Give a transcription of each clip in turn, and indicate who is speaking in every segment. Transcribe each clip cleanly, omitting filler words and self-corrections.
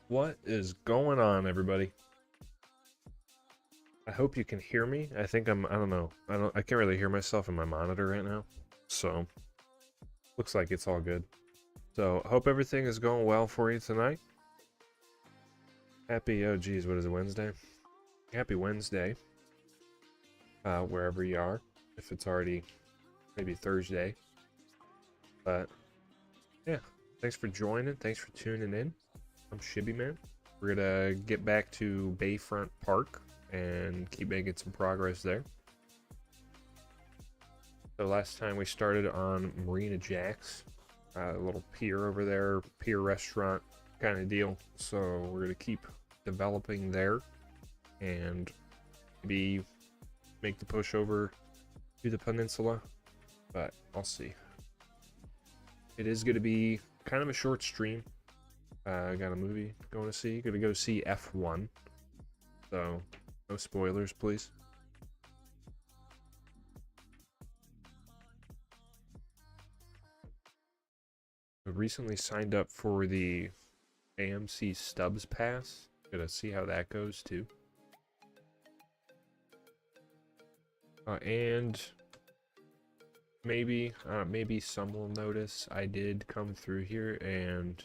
Speaker 1: What is going on, everybody? I hope you can hear me. I think I don't know. I can't really hear myself in my monitor right now. So, looks like it's all good. So, I hope everything is going well for you tonight. Happy, oh geez, what is it, Wednesday? Happy Wednesday. Wherever you are. If it's already maybe Thursday. But, yeah. Thanks for joining. Thanks for tuning in. I'm Shibby Man. We're gonna get back to Bayfront Park and keep making some progress there. So last time we started on Marina Jacks, a little pier over there, pier restaurant kind of deal. So we're gonna keep developing there and maybe make the push over to the peninsula, but I'll see. It is gonna be kind of a short stream. I got a movie going to see. Gonna go see F1. So, no spoilers, please. recently signed up for the AMC Stubs Pass. Gonna see how that goes too. And maybe some will notice I did come through here and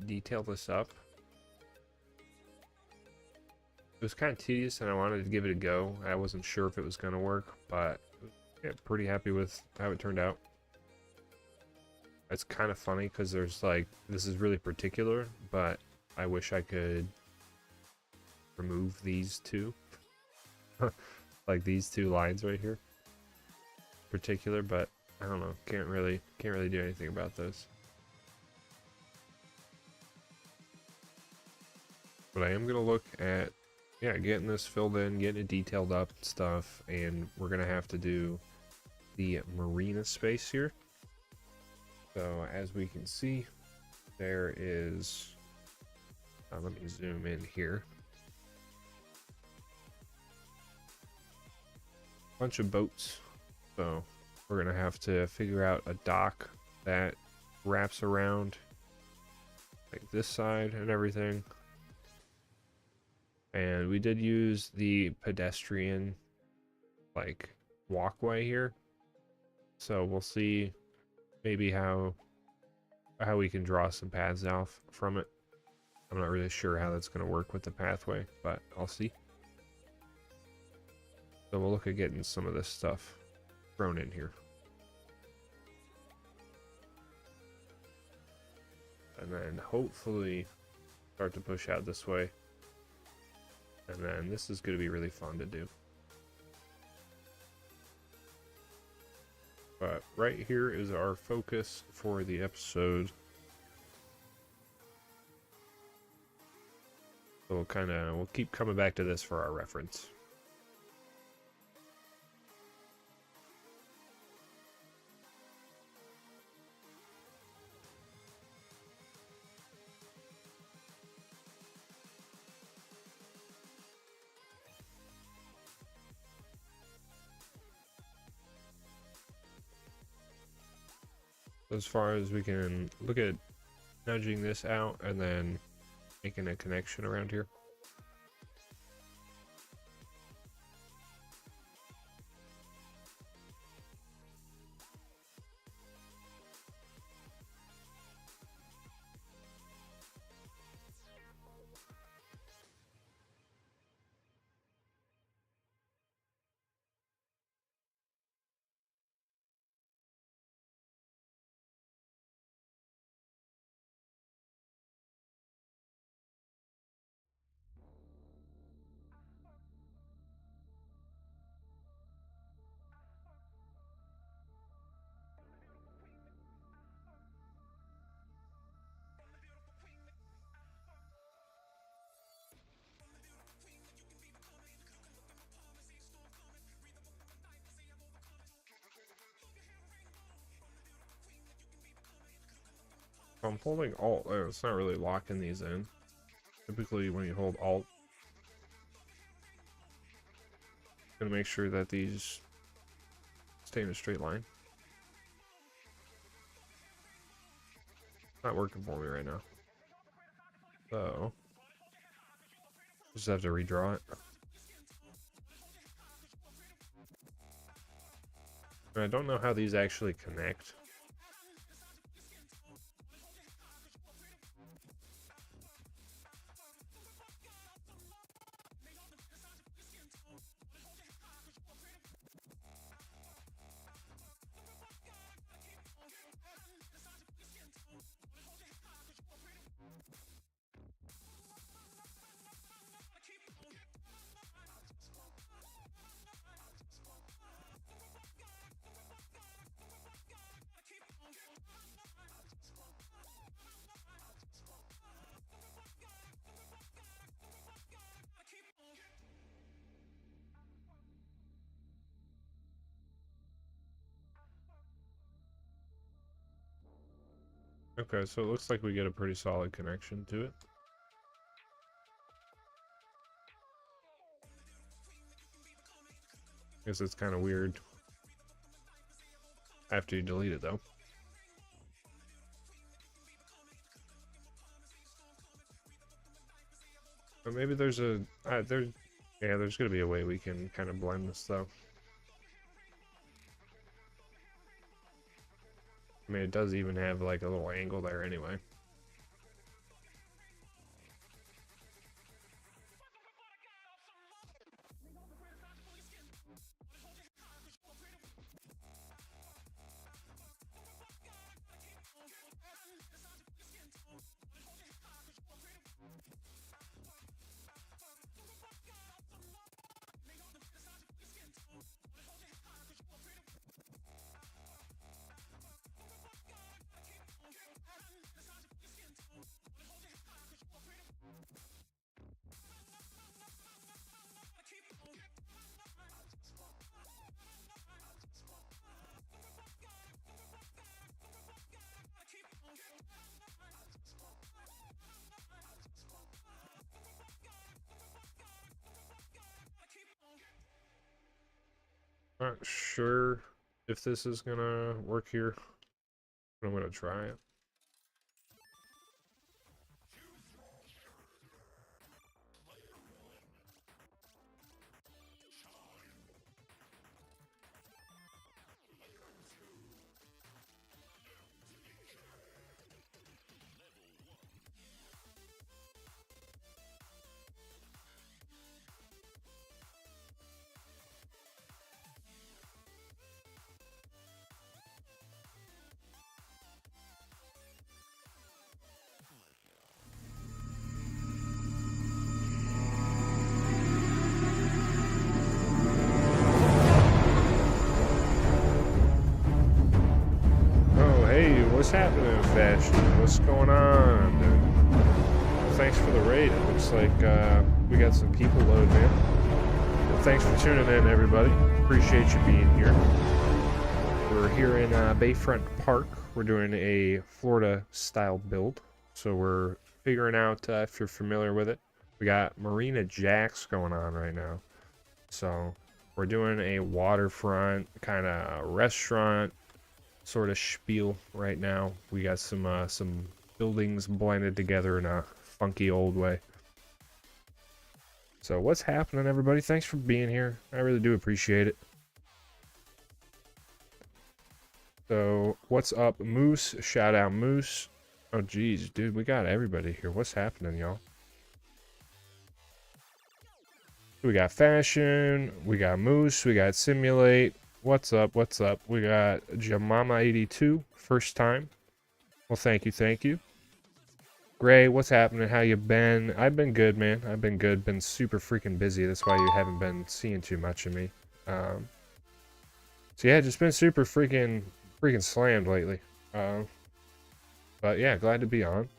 Speaker 1: detail this up. It was kind of tedious and I wanted to give it a go. I wasn't sure if it was going to work, but yeah, pretty happy with how it turned out. It's kind of funny because there's like, this is really particular, but I wish I could remove these two. Like these two lines right here. Particular, but I don't know, can't really do anything about those. But I am gonna look at, yeah, getting this filled in, getting it detailed up and stuff, and we're gonna have to do the marina space here. So as we can see, there is, let me zoom in here. Bunch of boats. So we're gonna have to figure out a dock that wraps around like this side and everything. And we did use the pedestrian like walkway here. So we'll see maybe how we can draw some paths off from it. I'm not really sure how that's gonna work with the pathway, but I'll see. So we'll look at getting some of this stuff thrown in here. And then hopefully start to push out this way. And then this is going to be really fun to do. But right here is our focus for the episode. So we'll keep coming back to this for our reference. As far as we can look at nudging this out and then making a connection around here. I'm holding Alt. It's not really locking these in. Typically, when you hold Alt, gonna make sure that these stay in a straight line. Not working for me right now. So, just have to redraw it. And I don't know how these actually connect. Okay, so it looks like we get a pretty solid connection to it. Guess it's kind of weird after you delete it though. Or maybe there's a yeah, there's gonna be a way we can kind of blend this though. I mean, it does even have like a little angle there anyway. Not sure if this is gonna work here, but I'm gonna try it. Oh, hey, what's happening, Fashion? What's going on, dude? Well, thanks for the raid. It looks like we got some people loading in. Well, thanks for tuning in, everybody. Appreciate you being here. We're here in Bayfront Park. We're doing a Florida-style build. So we're figuring out if you're familiar with it. We got Marina Jacks going on right now. So we're doing a waterfront kind of restaurant sort of spiel right now. We got some buildings blended together in a funky old way. So what's happening, everybody? Thanks for being here. I really do appreciate it. So what's up, Moose? Shout out, Moose. Oh geez, dude, we got everybody here. What's happening, y'all? We got Fashion, we got Moose, we got Simulate. What's up? What's up? We got Jamama82, first time. Well, thank you, thank you. Gray, what's happening? How you been? I've been good, man. I've been good. Been super freaking busy. That's why you haven't been seeing too much of me. So yeah, just been super freaking slammed lately. But yeah, glad to be on.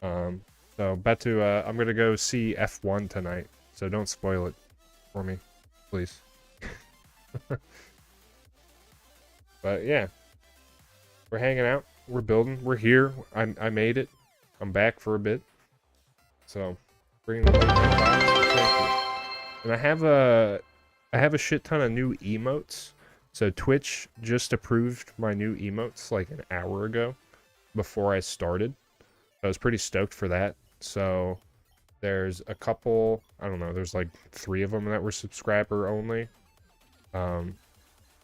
Speaker 1: So about to I'm gonna go see F1 tonight. So don't spoil it for me, please. But yeah, we're hanging out, we're building, we're here. I made it. I'm back for a bit. So bring the and I have a shit ton of new emotes. So Twitch just approved my new emotes like an hour ago before I started. I was pretty stoked for that. So there's a couple, I don't know, there's like 3 of them that were subscriber only.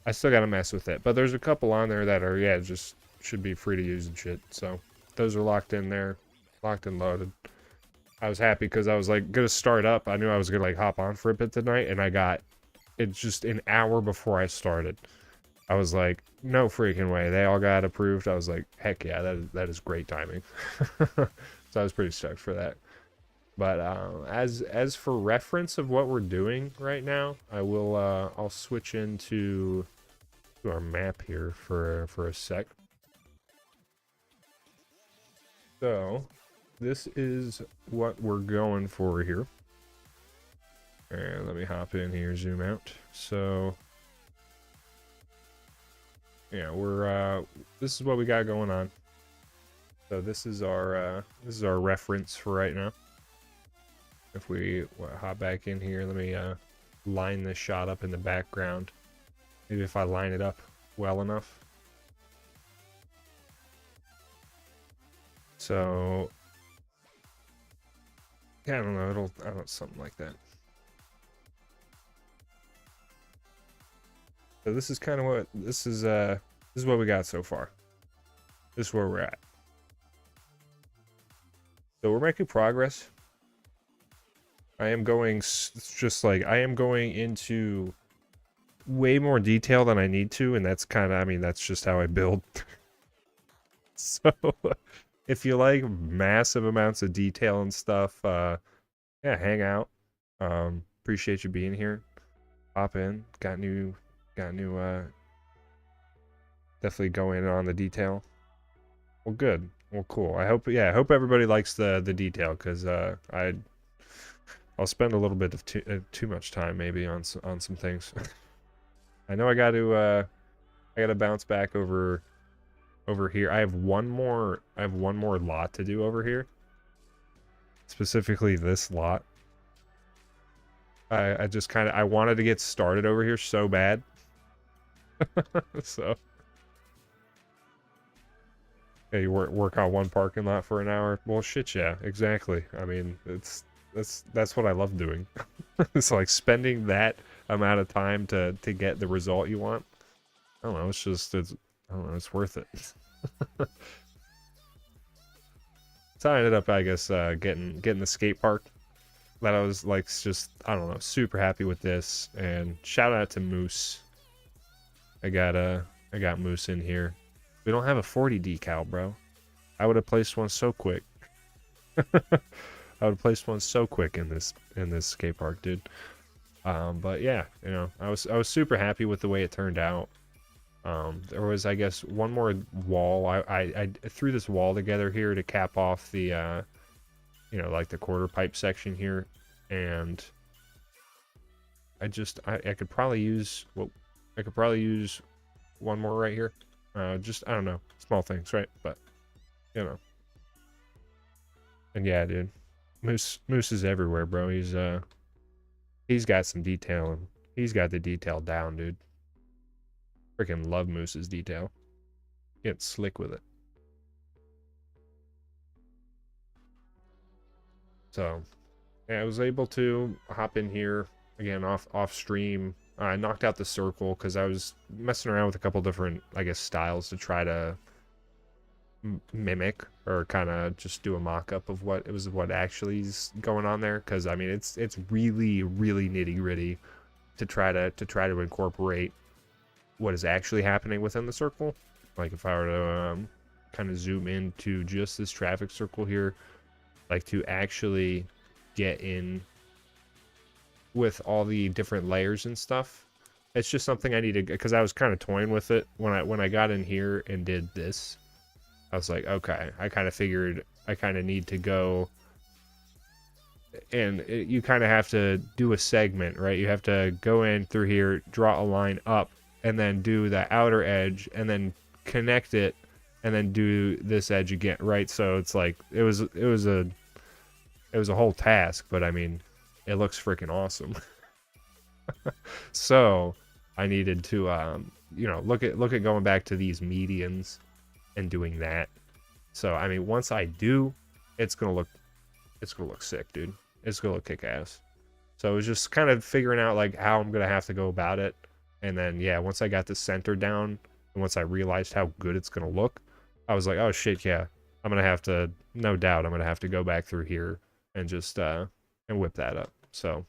Speaker 1: I still gotta mess with it, but there's a couple on there that are, yeah, just should be free to use and shit. So those are locked in there, locked and loaded. I was happy because I was like gonna start up. I knew I was gonna like hop on for a bit tonight, and I got it just an hour before I started. I was like, no freaking way. They all got approved. I was like, heck yeah, that is great timing. So I was pretty stoked for that. But as for reference of what we're doing right now, I'll switch into our map here for a sec. So this is what we're going for here. And let me hop in here, zoom out. So yeah, we're this is what we got going on. So this is our reference for right now. If we hop back in here, let me line this shot up in the background. Maybe if I line it up well enough. So Yeah, I don't know. I don't know, something like that. So this is kind of what this is what we got so far. This is where we're at. So we're making progress. I am going I am going into way more detail than I need to, and that's kind of, I mean, that's just how I build. So if you like massive amounts of detail and stuff, yeah, hang out. Appreciate you being here. Hop in. Got new definitely go in on the detail. Well, good. Well, cool. I hope everybody likes the detail, because I'll spend a little bit of too much time maybe on some things. I know I got to bounce back over here. I have one more lot to do over here. Specifically this lot. I just kind of, I wanted to get started over here so bad. So yeah, you work on one parking lot for an hour. Well, shit, yeah, exactly. I mean, that's what I love doing. It's like spending that amount of time to get the result you want. I don't know. I don't know. It's worth it. So I ended up, I guess, getting the skate park. That I was like, just, I don't know, super happy with this. And shout out to Moose. I got Moose in here. We don't have a 40 decal, bro. I would have placed one so quick. I would have placed one so quick in this skate park, dude. But yeah, you know, I was super happy with the way it turned out. There was, I guess, one more wall. I threw this wall together here to cap off the you know, like the quarter pipe section here, and I could probably use, well, I could probably use one more right here. Just, I don't know, small things, right? But you know, and yeah, dude, Moose is everywhere, bro. He's got some detail, and he's got the detail down, dude. Freaking love Moose's detail. Get slick with it. So yeah, I was able to hop in here again off stream. I knocked out the circle because I was messing around with a couple different, I guess, styles to try to mimic, or kind of just do a mock-up of what actually is going on there. Because I mean, it's really nitty-gritty to try to incorporate what is actually happening within the circle. Like if I were to kind of zoom into just this traffic circle here, like to actually get in with all the different layers and stuff. It's just something I need to, because I was kind of toying with it when I got in here and did this. I was like, okay, I kind of figured I kind of need to go, and you kind of have to do a segment, right? You have to go in through here, draw a line up, and then do the outer edge, and then connect it, and then do this edge again, right? So it's like it was a whole task, but I mean, it looks freaking awesome. So I needed to you know, look at going back to these medians and doing that. So I mean, once I do, it's gonna look sick, dude. It's gonna look kick ass. So it was just kind of figuring out like how I'm gonna have to go about it. And then yeah, once I got the center down, and once I realized how good it's gonna look, I was like, oh shit, yeah, I'm gonna have to, no doubt, I'm gonna have to go back through here and just and whip that up. So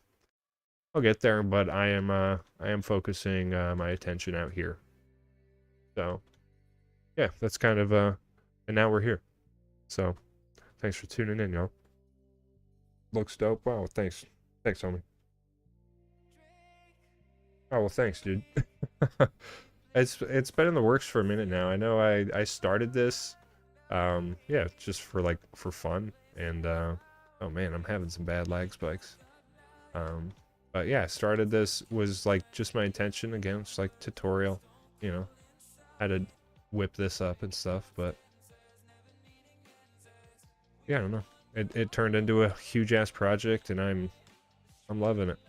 Speaker 1: I'll get there, but I am focusing my attention out here. So yeah, that's kind of and now we're here. So thanks for tuning in, y'all. Looks dope. Wow, thanks, homie. Oh well, thanks, dude. It's been in the works for a minute now. I know I started this yeah, just for fun, and oh man, I'm having some bad lag spikes. But yeah, I started this, was like just my intention, again, it's like tutorial, you know, how to whip this up and stuff. But yeah, I don't know, it turned into a huge ass project, and I'm loving it.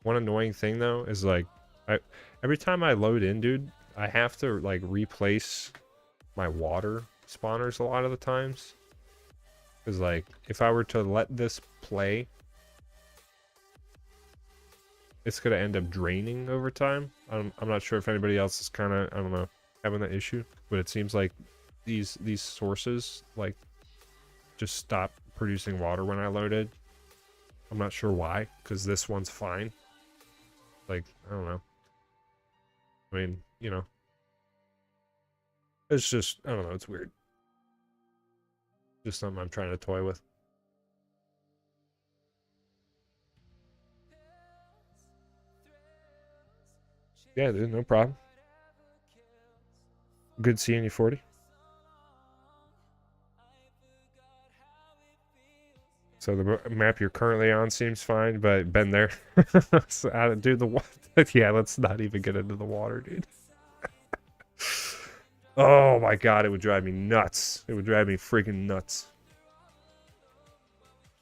Speaker 1: One annoying thing though is like, every time I load in, dude, I have to like replace my water spawners a lot of the times. Because, like, if I were to let this play, it's going to end up draining over time. I'm not sure if anybody else is kind of, I don't know, having that issue. But it seems like these sources, like, just stop producing water when I loaded. I'm not sure why, because this one's fine. Like, I don't know. I mean, you know. It's just, I don't know, it's weird. Just something I'm trying to toy with. Yeah, dude, no problem. Good seeing you, 40. So the map you're currently on seems fine, but been there. So, dude, yeah, let's not even get into the water, dude. Oh my god, it would drive me nuts. It would drive me freaking nuts.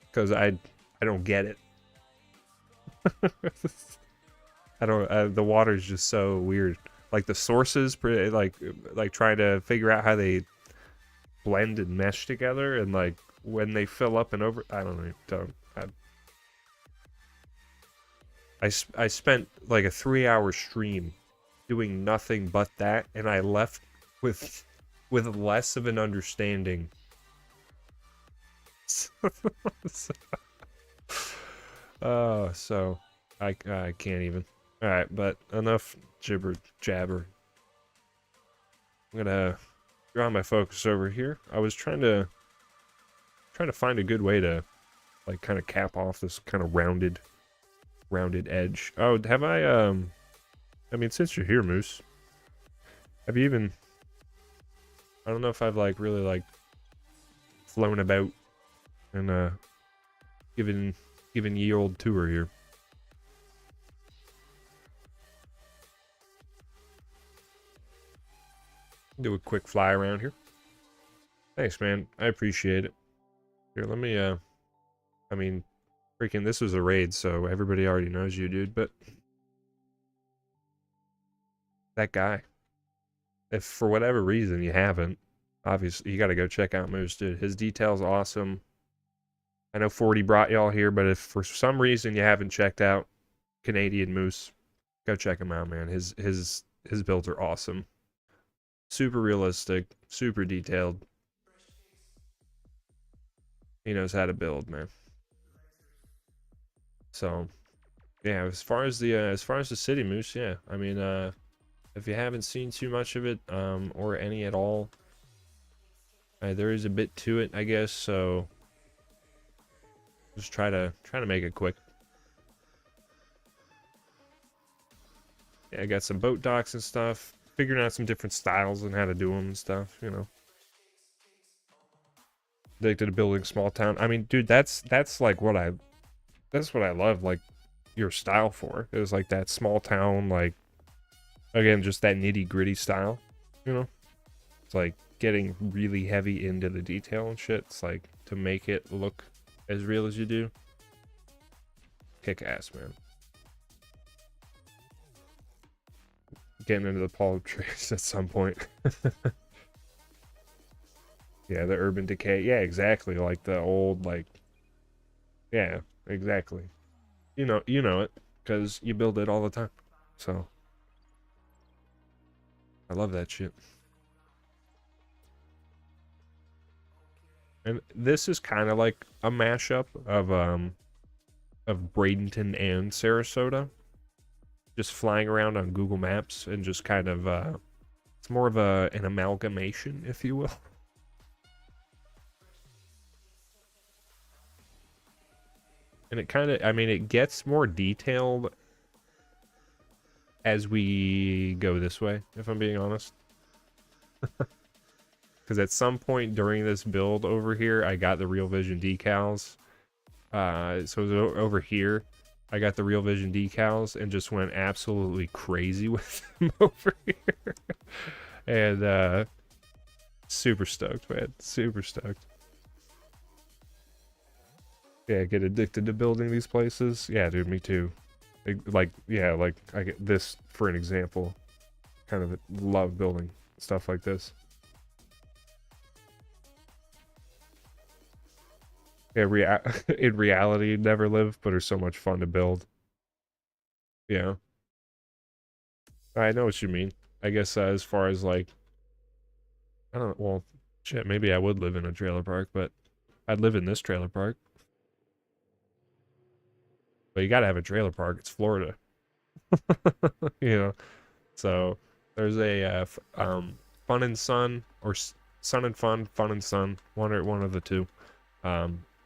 Speaker 1: Because I don't get it. I don't. The water is just so weird. Like the sources, like trying to figure out how they blend and mesh together, and like when they fill up and over. I don't know. I spent like a 3-hour stream doing nothing but that, and I left with less of an understanding. So I can't even. All right, but enough jibber jabber. I'm gonna draw my focus over here. I was trying to find a good way to like kind of cap off this kind of rounded edge. Oh, have I mean, since you're here, Moose, have you even, I don't know if I've like really like flown about and given ye old tour here. Do a quick fly around here. Thanks, man. I appreciate it. Here, let me I mean, freaking this was a raid, so everybody already knows you, dude, but that guy, if for whatever reason you haven't, obviously you got to go check out Moose, dude. His detail's awesome. I know 40 brought y'all here, but if for some reason you haven't checked out Canadian Moose, go check him out, man. His builds are awesome. Super realistic, super detailed. He knows how to build, man. So, yeah, as far as the city, Moose, yeah. I mean, if you haven't seen too much of it, or any at all, there is a bit to it, I guess. So, just try to make it quick. Yeah, I got some boat docks and stuff. Figuring out some different styles and how to do them and stuff, you know. Addicted to building small town. I mean, dude, that's like what I love, like, your style for. It was like that small town, like, again, just that nitty gritty style, you know. It's like getting really heavy into the detail and shit. It's like to make it look as real as you do. Kick ass, man. Getting into the politics at some point. Yeah, the urban decay. Yeah, exactly. Like the old, like, yeah, exactly. You know it because you build it all the time. So I love that shit. And this is kind of like a mashup of Bradenton and Sarasota. Just flying around on Google Maps and just kind of it's more of an amalgamation, if you will. And it kind of, I mean, it gets more detailed as we go this way, if I'm being honest. Because at some point during this build over here, I got the Real Vision decals. So it was over here. I got the Real Vision decals and just went absolutely crazy with them over here. And super stoked, man. Super stoked. Yeah, get addicted to building these places. Yeah, dude, me too. Like, yeah, like, I get this for an example. Kind of love building stuff like this. Yeah, in reality, never live, but are so much fun to build. Yeah, I know what you mean. I guess as far as like, I don't know, well, shit, maybe I would live in a trailer park, but I'd live in this trailer park. But you gotta have a trailer park. It's Florida, you know. So there's a Fun and Sun or Sun and Fun, Fun and Sun, one of the two.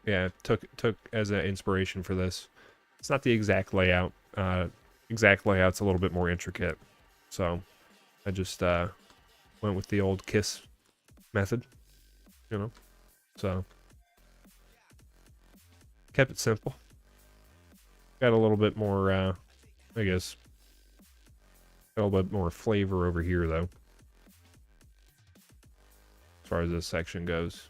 Speaker 1: Yeah, took as an inspiration for this. It's not the exact layout. Exact layout's a little bit more intricate. So I just went with the old KISS method, you know. So kept it simple. Got a little bit more, I guess, a little bit more flavor over here though, as far as this section goes.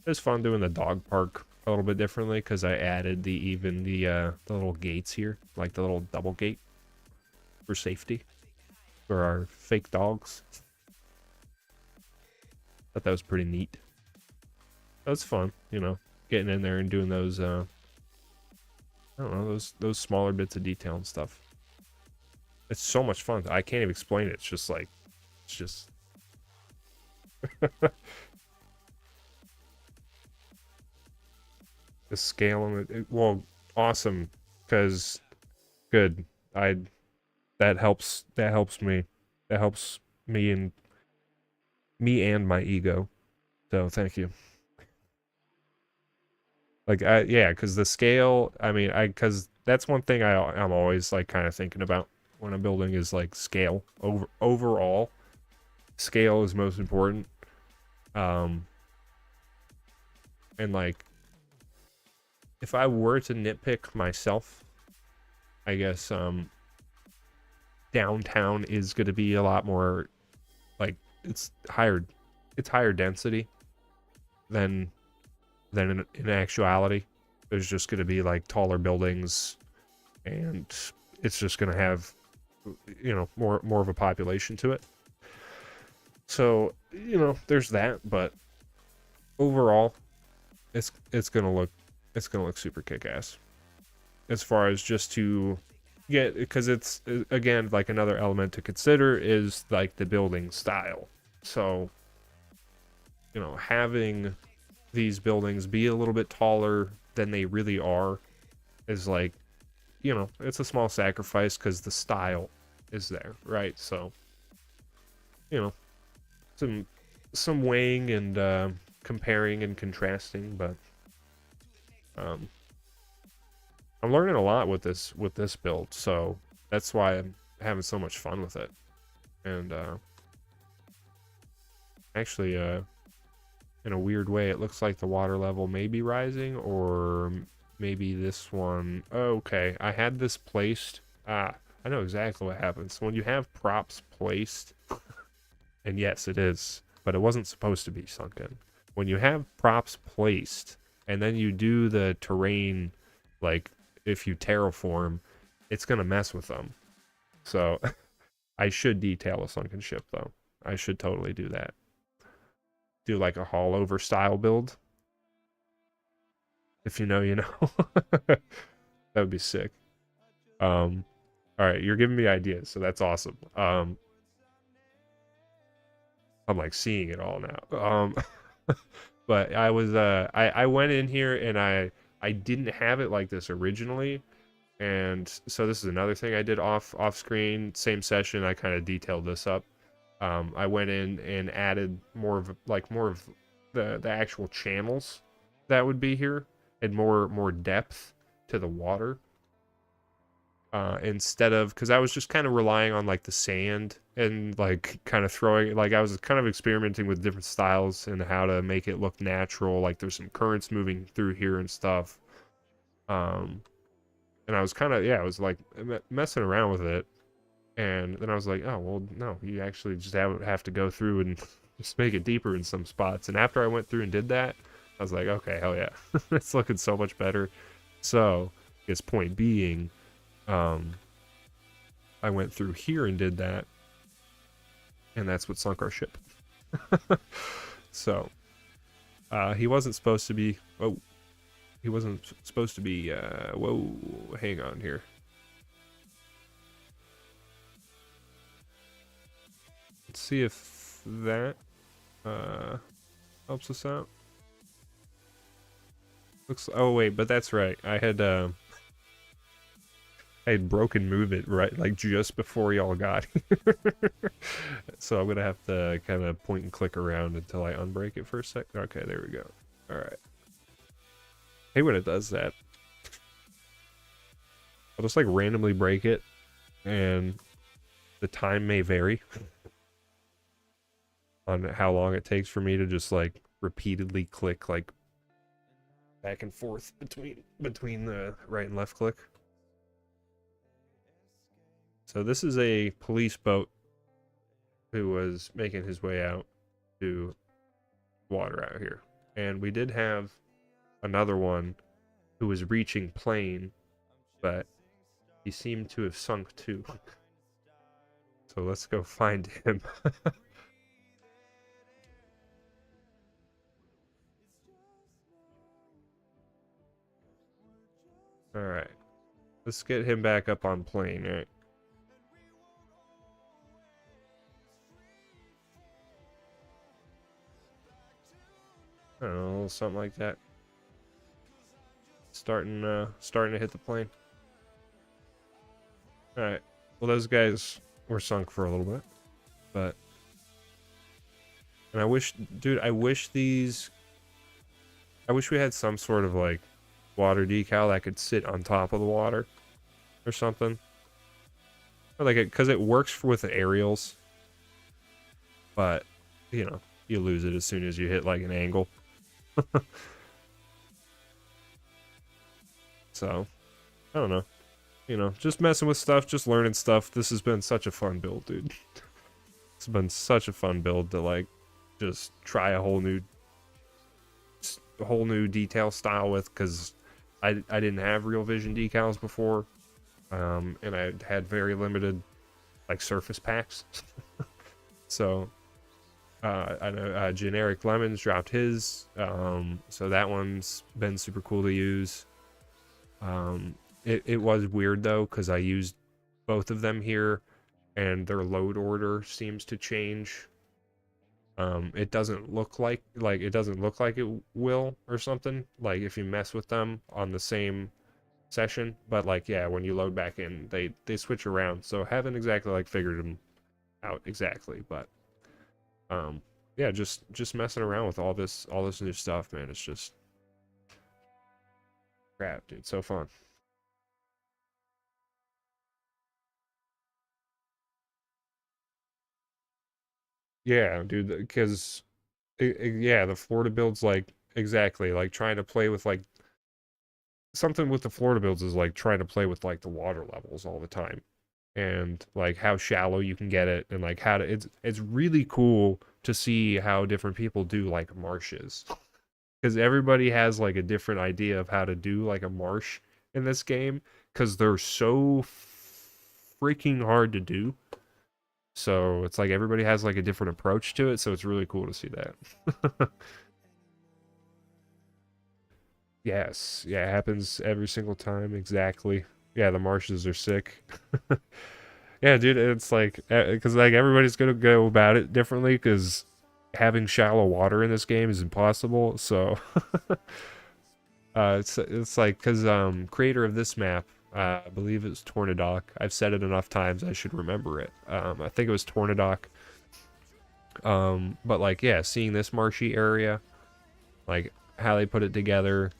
Speaker 1: It's fun doing the dog park a little bit differently because I added the little gates here, like the little double gate for safety for our fake dogs. Thought that was pretty neat. That was fun, you know, getting in there and doing those I don't know, those smaller bits of detail and stuff. It's so much fun. I can't even explain it. It's just like, it's just the scale on it. Well, awesome, because good. I that helps me. That helps me and my ego. So thank you. Like yeah, because the scale. I mean, because that's one thing I'm always like kind of thinking about when I'm building is like scale. Overall, scale is most important. Um, and like if I were to nitpick myself, I guess downtown is going to be a lot more like it's higher density than in actuality. There's just going to be like taller buildings, and it's just going to have, you know, more of a population to it. So, you know, there's that, but overall it's going to look super kick-ass as far as just to get, because it's again like another element to consider is like the building style. So, you know, having these buildings be a little bit taller than they really are is like, you know, it's a small sacrifice because the style is there, right? So, you know, some weighing and comparing and contrasting, but I'm learning a lot with this build, so that's why I'm having so much fun with it. And actually, in a weird way, it looks like the water level may be rising, or maybe this one. Oh, okay, I had this placed. I know exactly what happens when you have props placed. And yes, it is, but it wasn't supposed to be sunken. When you have props placed, and then you do the terrain, like if you terraform, it's gonna mess with them. So I should detail a sunken ship though. I should totally do that. Do like a haul over style build. If you know, you know. That would be sick. All right, you're giving me ideas, so that's awesome. I'm like seeing it all now. But I was I went in here and I didn't have it like this originally, and so this is another thing I did off screen. Same session, I kind of detailed this up. I went in and added more of the actual channels that would be here, and more depth to the water. Instead of, because I was just kind of relying on like the sand and like kind of throwing, like I was kind of experimenting with different styles and how to make it look natural. Like there's some currents moving through here and stuff. And I was kind of, yeah, I was like messing around with it. And then I was like, oh, well, no, you actually just have to go through and just make it deeper in some spots. And after I went through and did that, I was like, okay, hell yeah, it's looking so much better. So, I guess point being, I went through here and did that, and that's what sunk our ship. So he wasn't supposed to be. Oh, he wasn't supposed to be, whoa, hang on here. Let's see if that, helps us out. Looks, oh wait, but that's right. I had broken move it right, like just before y'all got here. So I'm gonna have to kind of point and click around until I unbreak it for a sec. Okay, there we go. All right. Hey, when it does that, I'll just like randomly break it, and the time may vary on how long it takes for me to just like repeatedly click like back and forth between the right and left click. So this is a police boat who was making his way out to water out here. And we did have another one who was reaching plane, but he seemed to have sunk too. So let's go find him. Alright. Let's get him back up on plane, right? I don't know, something like that. Starting to hit the plane. Alright. Well, those guys were sunk for a little bit. But... And I wish... Dude, I wish we had some sort of, like, water decal that could sit on top of the water. Or something. Or like, because it works with the aerials. But, you know, you lose it as soon as you hit, like, an angle. So, I don't know. You know, just messing with stuff, just learning stuff. This has been such a fun build, dude. It's been such a fun build to, like, just try a whole new detail style with, because I didn't have Real Vision decals before. And I had very limited, like, surface packs. So, I know Generic Lemons dropped his, so that one's been super cool to use. It was weird though, because I used both of them here, and their load order seems to change. It doesn't look like it will or something, like if you mess with them on the same session, but like, yeah, when you load back in, they switch around. So haven't exactly like figured them out exactly, but yeah, just messing around with all this new stuff, man. It's just crap, dude. So fun. Yeah, dude, because yeah, the Florida builds, like, exactly, like trying to play with like something with the Florida builds is like trying to play with like the water levels all the time, and like how shallow you can get it, and like how to it's really cool to see how different people do like marshes, because everybody has like a different idea of how to do like a marsh in this game, because they're so freaking hard to do. So it's like everybody has like a different approach to it, so it's really cool to see that. Yes, yeah, it happens every single time, exactly. Yeah, the marshes are sick. Yeah, dude, it's like, because like everybody's gonna go about it differently, because having shallow water in this game is impossible. So, it's like, because creator of this map, I believe it's Tornadoc. I've said it enough times I should remember it. I think it was Tornadoc. But like, yeah, seeing this marshy area, like how they put it together,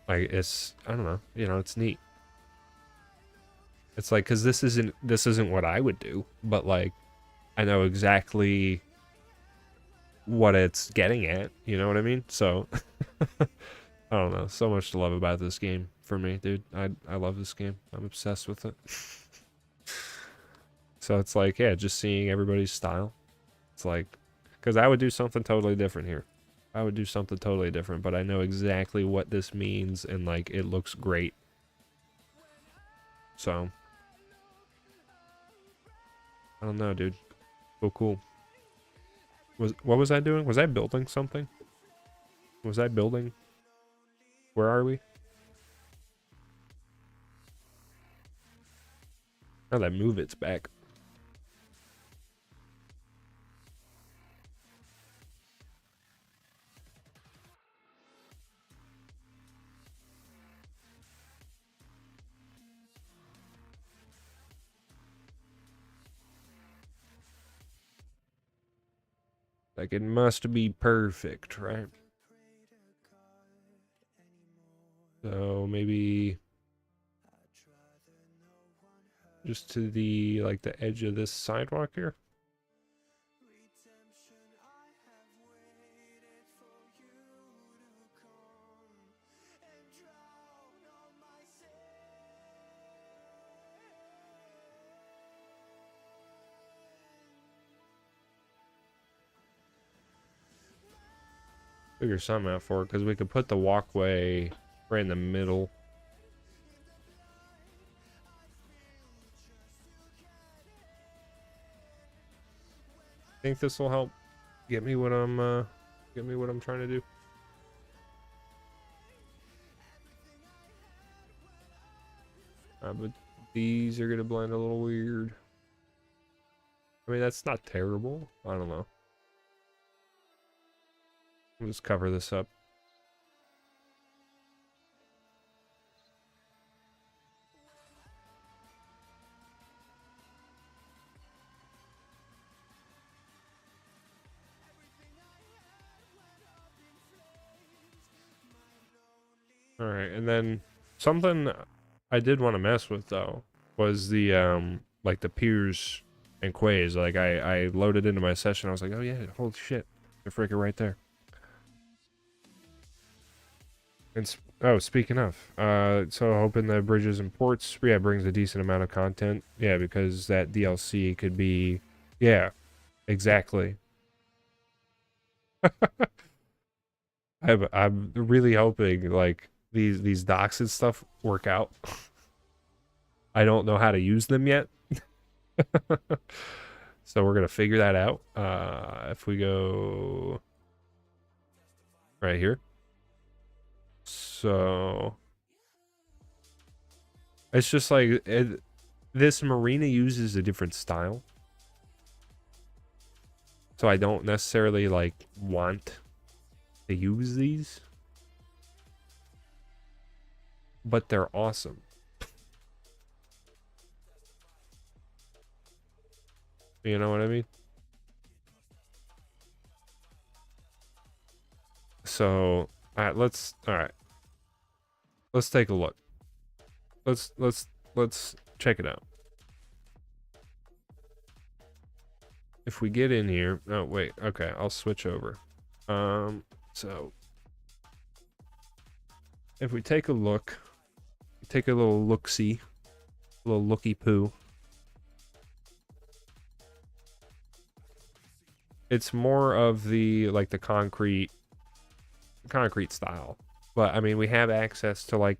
Speaker 1: like, it's, I don't know, you know, it's neat. It's like, because this isn't what I would do, but like, I know exactly what it's getting at, you know what I mean? So, I don't know, so much to love about this game for me, dude. I love this game. I'm obsessed with it. So it's like, yeah, just seeing everybody's style. It's like, because I would do something totally different here. I would do something totally different, but I know exactly what this means, and like, it looks great. So, I don't know, dude. Cool. What was I doing? Was I building something? Was I building Where are we? Now that move it's back. Like, it must be perfect, right? So maybe just to the, like, the edge of this sidewalk here. Figure something out for it, because we could put the walkway right in the middle. Think this will help get me what I'm trying to do. But these are gonna blend a little weird. I mean, that's not terrible. I don't know. We'll just cover this up. All right, and then something I did want to mess with though was the like the piers and quays. Like I loaded into my session. I was like, oh yeah, holy shit, they're freaking right there. And oh, speaking of, so hoping the bridges and ports, yeah, brings a decent amount of content. Yeah, because that DLC could be, yeah, exactly. I'm really hoping like these docks and stuff work out. I don't know how to use them yet. So we're gonna figure that out. If we go right here. So it's just like this marina uses a different style. So I don't necessarily like want to use these. But they're awesome. You know what I mean? So, all right. Let's take a look. Let's check it out. If we get in here, oh wait, okay, I'll switch over. So if we take a look, take a little look-see, a little looky-poo. It's more of the like the concrete style, but I mean we have access to like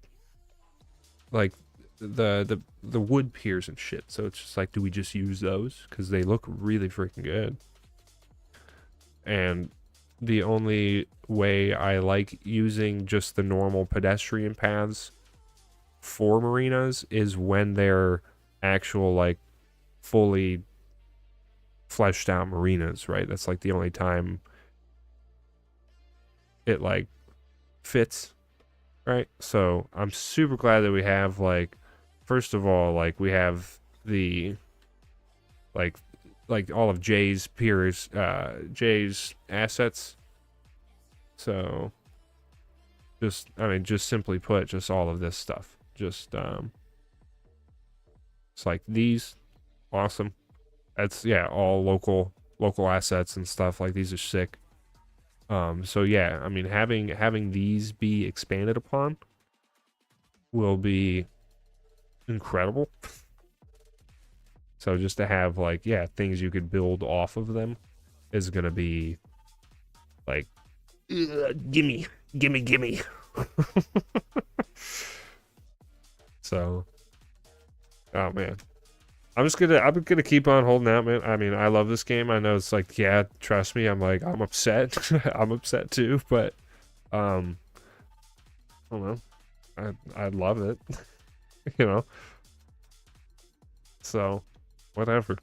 Speaker 1: the wood piers and shit. So it's just like, do we just use those because they look really freaking good? And the only way I like using just the normal pedestrian paths for marinas is when they're actual like fully fleshed out marinas, right? That's like the only time it like fits, right? So I'm super glad that we have like, first of all, like we have the like all of Jay's peers, Jay's assets. So just, I mean, just simply put, just all of this stuff. Just it's like these, awesome. That's, yeah, all local assets and stuff. Like these are sick. So yeah, I mean, having these be expanded upon will be incredible. So just to have like, yeah, things you could build off of them is gonna be like, gimme. So, oh man, I'm gonna keep on holding out, man. I mean, I love this game. I know it's like, yeah, trust me, I'm like, I'm upset. I'm upset too, but don't know. I love it. You know. So, whatever.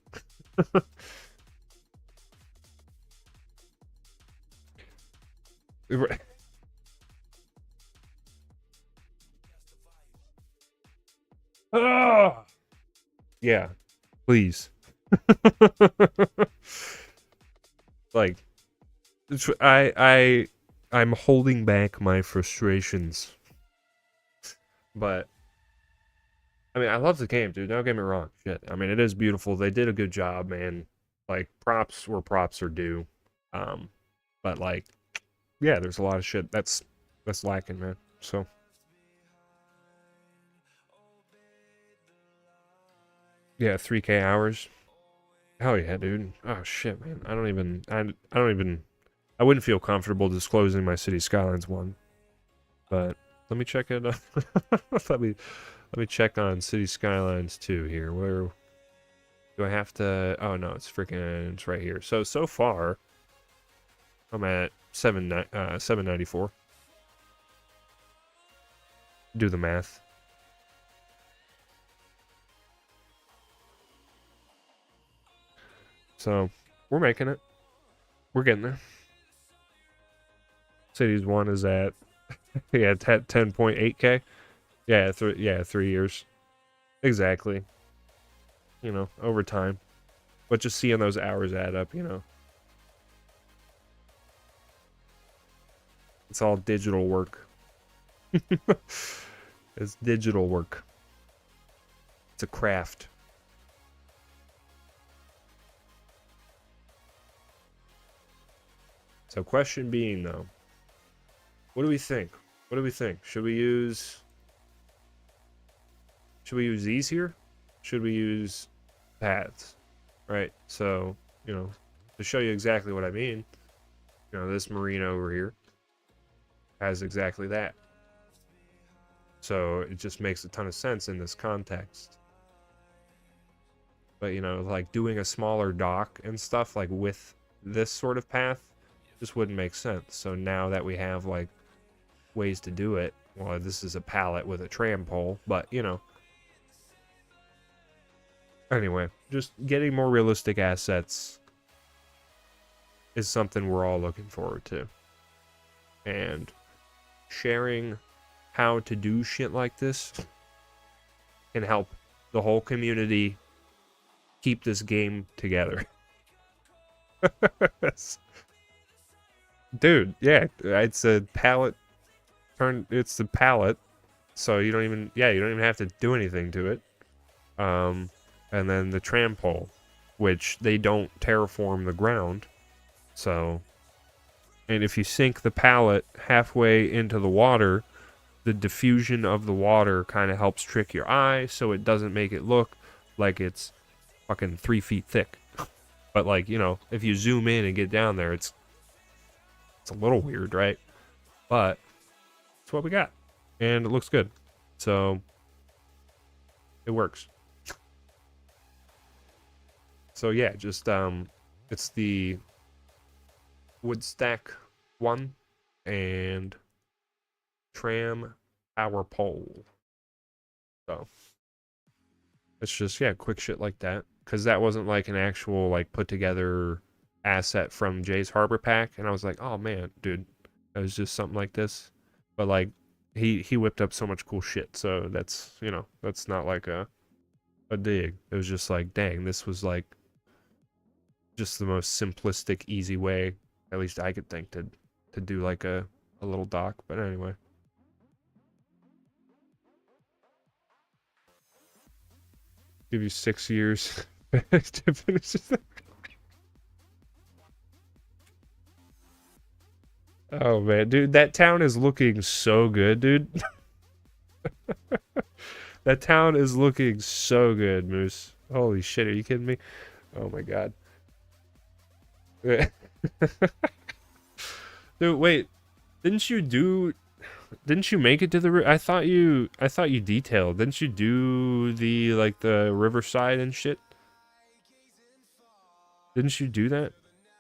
Speaker 1: Ah! Yeah, please. Like, I'm holding back my frustrations, but I mean, I love the game, dude. Don't get me wrong. Shit. I mean, it is beautiful. They did a good job, man. Like, props where props are due. Um, but like, yeah, there's a lot of shit that's lacking, man. So, yeah, 3K hours. Hell yeah, dude. Oh shit, man. I wouldn't feel comfortable disclosing my City Skylines one, but let me check it. let me let me check on City Skylines 2 here. Where do I have to? Oh no, it's right here. So far, I'm at 794. Do the math. So we're making it. We're getting there. Cities 1 is at yeah 10.8K. Yeah, 3 years. Exactly. You know, over time. But just seeing those hours add up, you know. It's all digital work. It's digital work. It's a craft. So question being though, what do we think? What do we think? Should we use these here? Should we use paths? Right? So, you know, to show you exactly what I mean, you know, this marina over here has exactly that. So it just makes a ton of sense in this context. But, you know, like doing a smaller dock and stuff like with this sort of path just wouldn't make sense. So now that we have like ways to do it, well, this is a pallet with a tram pole, but you know. Anyway, just getting more realistic assets is something we're all looking forward to. And sharing how to do shit like this can help the whole community keep this game together. Dude, yeah, it's a pallet it's the pallet, so you don't even have to do anything to it. And then the tram pole, which they don't terraform the ground. So, and if you sink the pallet halfway into the water, the diffusion of the water kind of helps trick your eye, so it doesn't make it look like it's fucking 3 feet thick. But like, you know, if you zoom in and get down there, it's a little weird, right? But it's what we got, and it looks good, so it works. So yeah, just it's the wood stack 1 and tram power pole. So it's just, yeah, quick shit like that, because that wasn't like an actual like put together asset from Jay's Harbor Pack, and I was like, oh man, dude, it was just something like this. But like he whipped up so much cool shit, so that's, you know, that's not like a dig. It was just like, dang, this was like just the most simplistic, easy way, at least I could think, to do like a little dock. But anyway. Give you 6 years to finish this. Oh man, dude, that town is looking so good, dude. That town is looking so good, Moose. Holy shit, are you kidding me? Oh my god. Dude, wait. Didn't you make it to the I thought you detailed. Didn't you do the like the riverside and shit? Didn't you do that?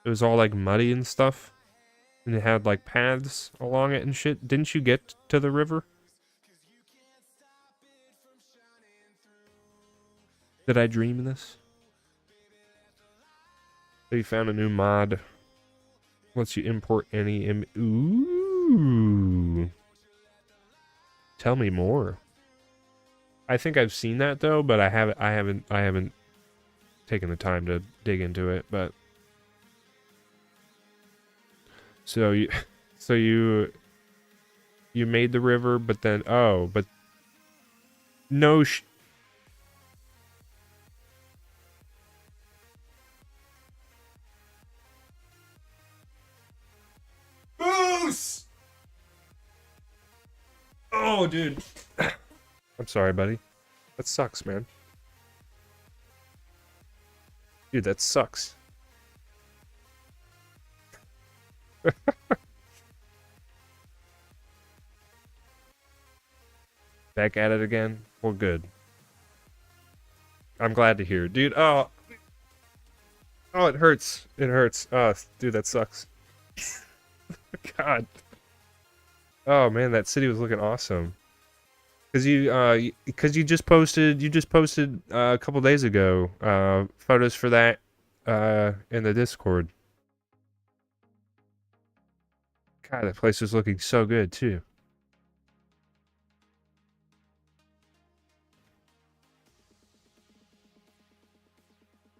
Speaker 1: It was all like muddy and stuff. And it had like paths along it and shit. Didn't you get to the river? Did I dream this? They found a new mod. Lets you import any Ooh. Tell me more. I think I've seen that though, but I haven't taken the time to dig into it, but so you so you made the river, but then but no Moose! Oh, dude. I'm sorry, buddy. That sucks, man. Dude, that sucks. Back at it again? Well, good. I'm glad to hear. Dude, oh, it hurts. It hurts. Oh, dude, that sucks. God. Oh, man, that city was looking awesome. Because you just posted a couple days ago photos for that in the Discord. God, that place was looking so good too.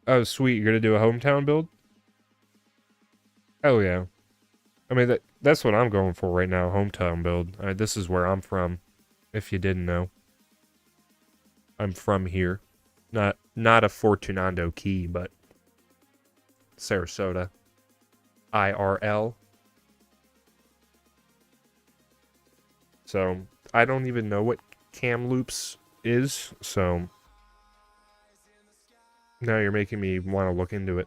Speaker 1: Oh, sweet! You're gonna do a hometown build? Oh yeah. I mean that's what I'm going for right now. Hometown build. This is where I'm from. If you didn't know, I'm from here. Not a Fortunando Key, but Sarasota. IRL. So I don't even know what Kamloops is. So now you're making me want to look into it.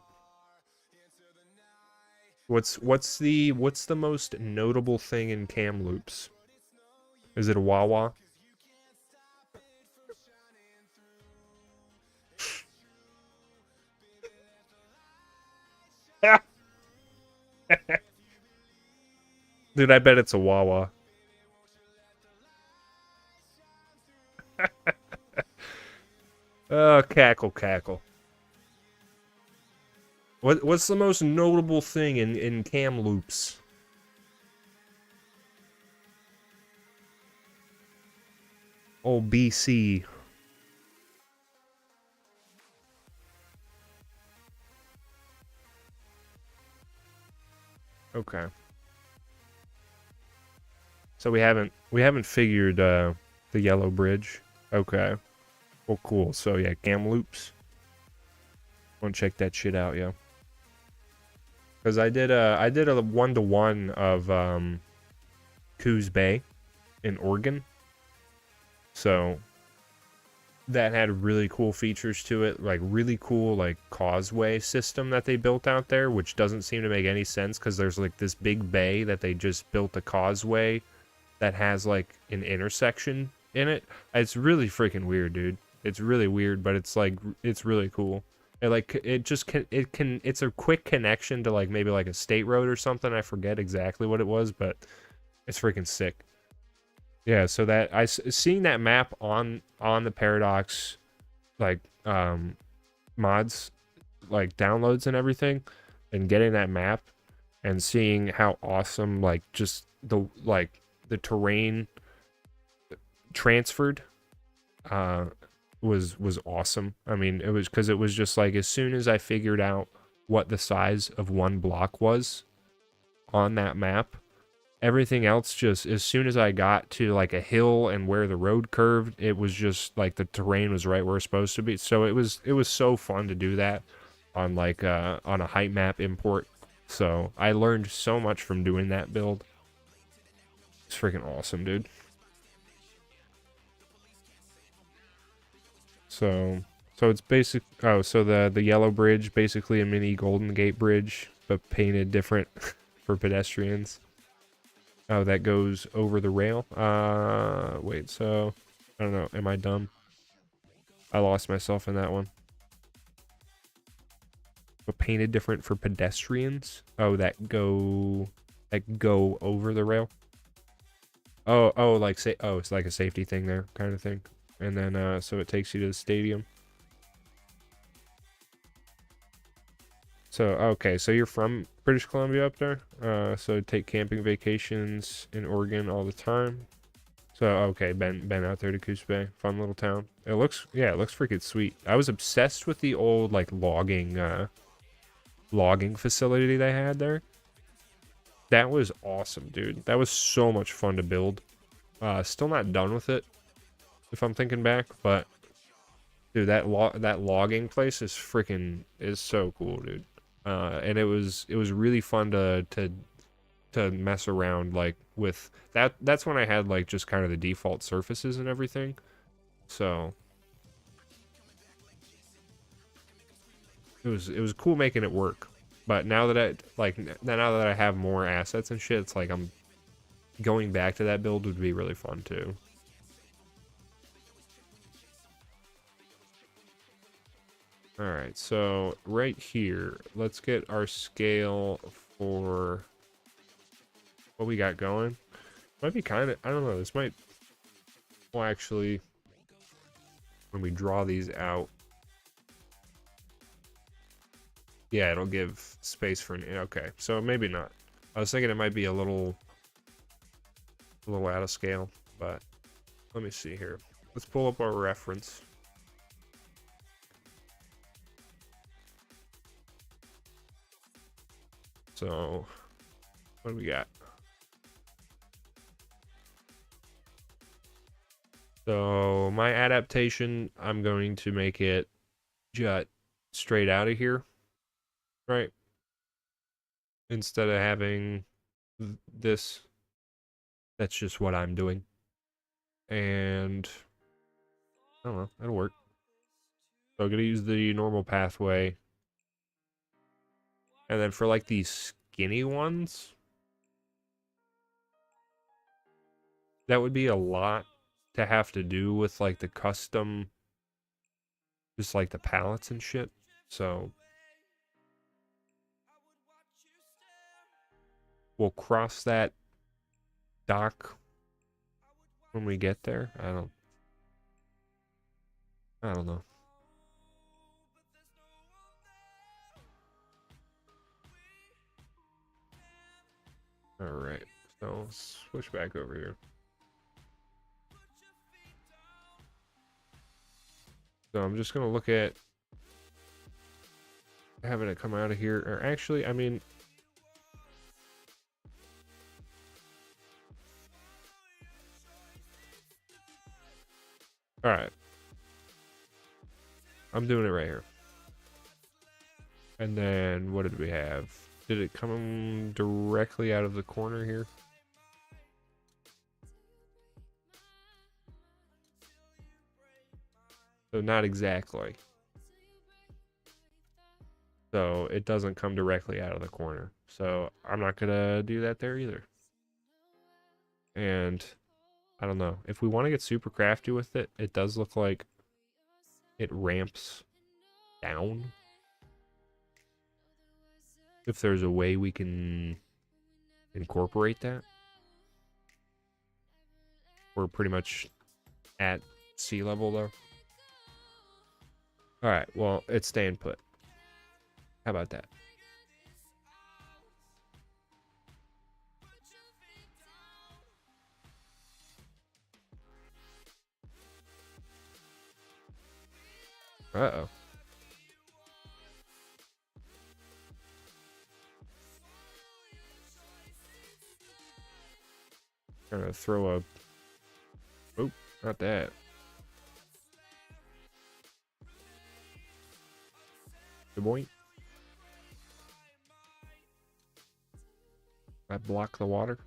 Speaker 1: What's the most notable thing in Kamloops? Is it a Wawa? Dude, I bet it's a Wawa. Oh, cackle. What's the most notable thing in Kamloops? Oh, BC. Okay. So we haven't figured the Yellow Bridge. Okay. Well, cool. So yeah, Kamloops. Want to check that shit out, yeah. Because I did a 1-to-1 of Coos Bay in Oregon. So that had really cool features to it, like really cool like causeway system that they built out there, which doesn't seem to make any sense because there's like this big bay that they just built a causeway that has like an intersection in it. It's really freaking weird, dude. It's really weird, but it's like it's really cool. It's a quick connection to like maybe like a state road or something. I forget exactly what it was, but it's freaking sick. Yeah, so that seeing that map on the Paradox like mods like downloads and everything, and getting that map and seeing how awesome like just the terrain transferred was awesome. I mean, it was because it was just like as soon as I figured out what the size of one block was on that map, everything else just as soon as I got to like a hill and where the road curved, it was just like the terrain was right where it's supposed to be. So it was so fun to do that on like on a height map import. So I learned so much from doing that build. It's freaking awesome, dude. So it's basic. Oh, so the Yellow Bridge, basically a mini Golden Gate Bridge, but painted different for pedestrians. Oh, that goes over the rail. Wait. So I don't know. Am I dumb? I lost myself in that one. But painted different for pedestrians. Oh, that go over the rail. Oh, like say. Oh, it's like a safety thing there, kind of thing. And then so it takes you to the stadium. So, okay, so you're from British Columbia up there? So take camping vacations in Oregon all the time. So, okay, been out there to Coos Bay. Fun little town. It looks, yeah, it looks freaking sweet. I was obsessed with the old, like, logging facility they had there. That was awesome, dude. That was so much fun to build. Still not done with it, if I'm thinking back, but dude, that logging place is so cool, dude. And it was really fun to mess around like with that. That's when I had like just kind of the default surfaces and everything. So it was cool making it work. But now that I have more assets and shit, it's like I'm going back to that build would be really fun too. All right, so right here, let's get our scale for what we got going. Might be kind of, I don't know, this might, well, actually, when we draw these out, yeah, it'll give space for an, okay, so maybe not. I was thinking it might be a little out of scale, but let me see here. Let's pull up our reference. So, what do we got? So, my adaptation, I'm going to make it jut straight out of here, right? Instead of having this, that's just what I'm doing. And, I don't know, that'll work. So, I'm going to use the normal pathway. And then for, like, these skinny ones, that would be a lot to have to do with like the custom, just like the palettes and shit. So we'll cross that dock when we get there. I don't know. All right, so switch back over here. So I'm just gonna look at having it come out of here, or actually, I mean, all right, I'm doing it right here. And then what did we have? Did it come directly out of the corner here? So not exactly. So it doesn't come directly out of the corner. So I'm not gonna do that there either. And I don't know. If we want to get super crafty with it, it does look like it ramps down. If there's a way we can incorporate that. We're pretty much at sea level though. Alright, well, it's staying put. How about that? Uh-oh. Gonna throw a... Oh, not that. Good boy. I block the water.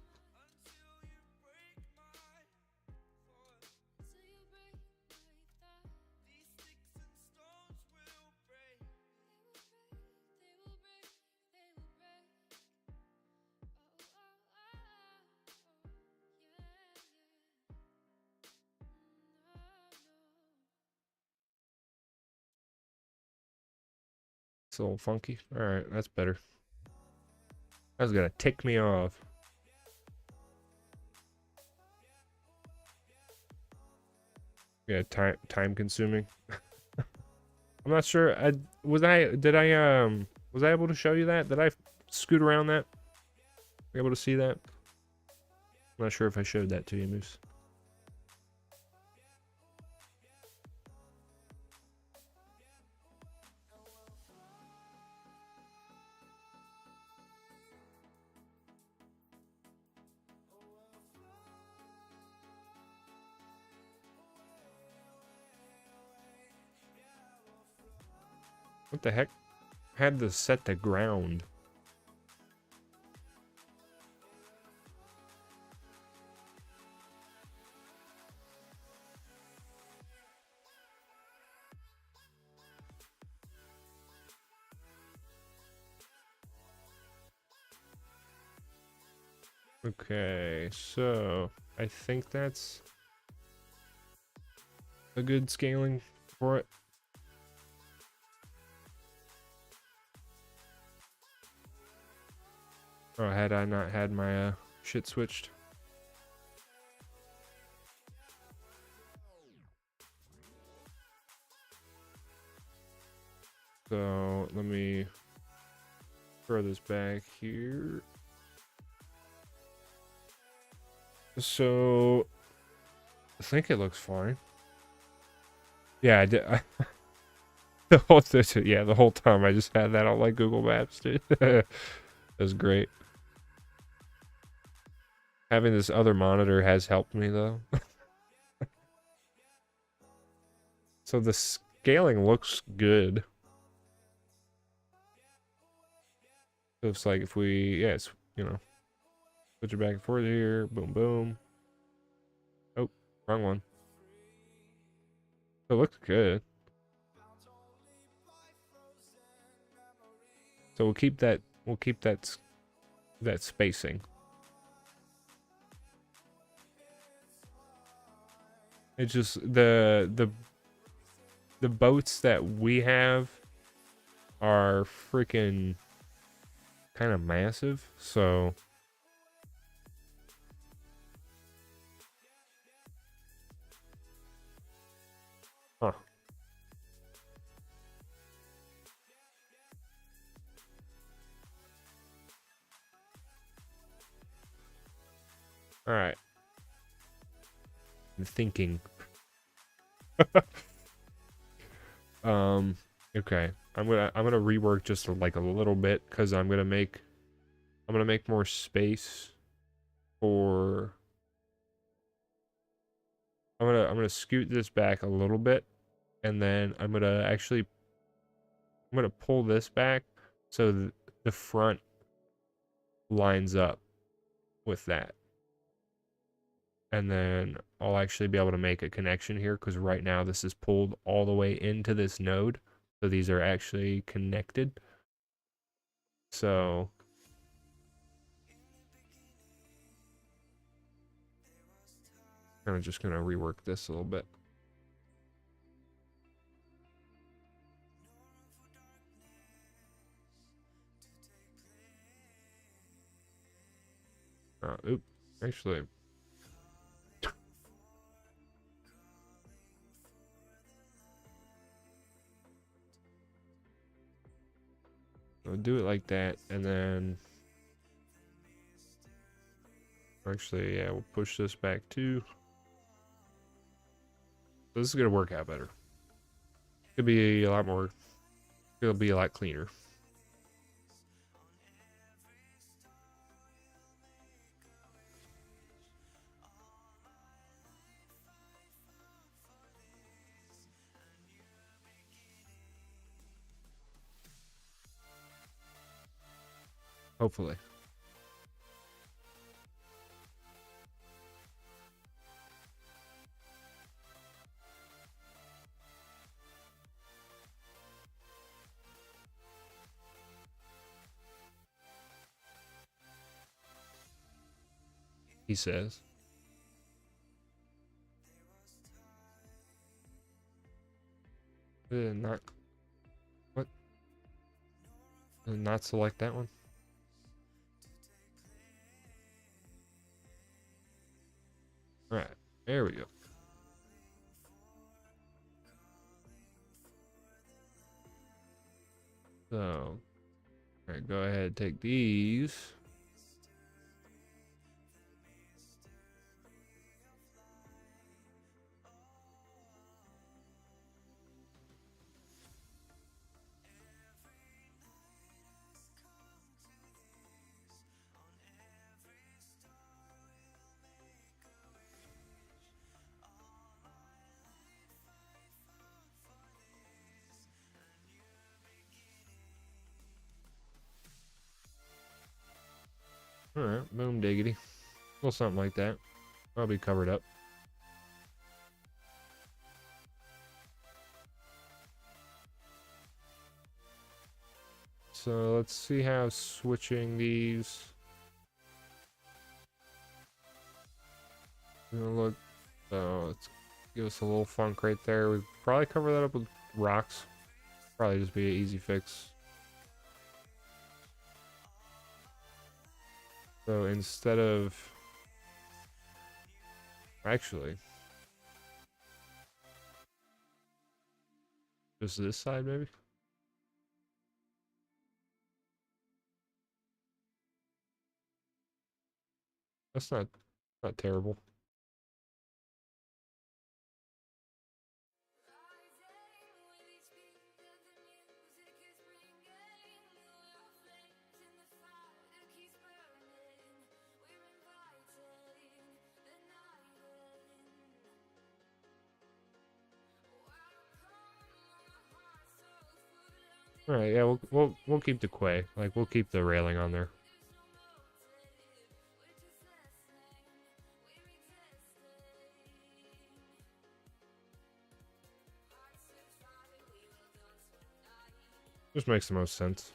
Speaker 1: It's a little funky. Alright, that's better. That was gonna tick me off. Yeah, time consuming. I'm not sure. Did I Was I able to show you that? Did I scoot around that? Were you able to see that? I'm not sure if I showed that to you, Moose. What the heck? I had this set to ground. Okay, so I think that's a good scaling for it. Oh, had I not had my shit switched? So let me throw this back here. So I think it looks fine. Yeah, I did. The whole time I just had that on like Google Maps, dude. That was great. Having this other monitor has helped me though. So the scaling looks good. So it's like if we, yeah, it's, you know, switch it back and forth here, boom, boom. Oh, wrong one. So it looks good. So we'll keep that that spacing. It's just the boats that we have are freaking kind of massive, so huh. All right. I'm thinking. Okay. I'm gonna rework just like a little bit because I'm gonna make more space for I'm gonna scoot this back a little bit, and then I'm gonna pull this back so the front lines up with that. And then I'll actually be able to make a connection here because right now this is pulled all the way into this node. So these are actually connected. So I'm just gonna rework this a little bit. Oop, actually. I'll do it like that, and then actually, yeah, we'll push this back too. So this is gonna work out better. It'll be a lot more. It'll be a lot cleaner. Hopefully. He says. Not what? Not select that one. All right, there we go. So All right, go ahead, take these. All right, boom diggity. Well, something like that. I'll be covered up. So let's see how switching these. Look, let's give us a little funk right there. We'd probably cover that up with rocks. Probably just be an easy fix. So instead of, actually, just this side maybe. That's not terrible. All right, yeah, we'll keep the quay. Like we'll keep the railing on there. Just makes the most sense.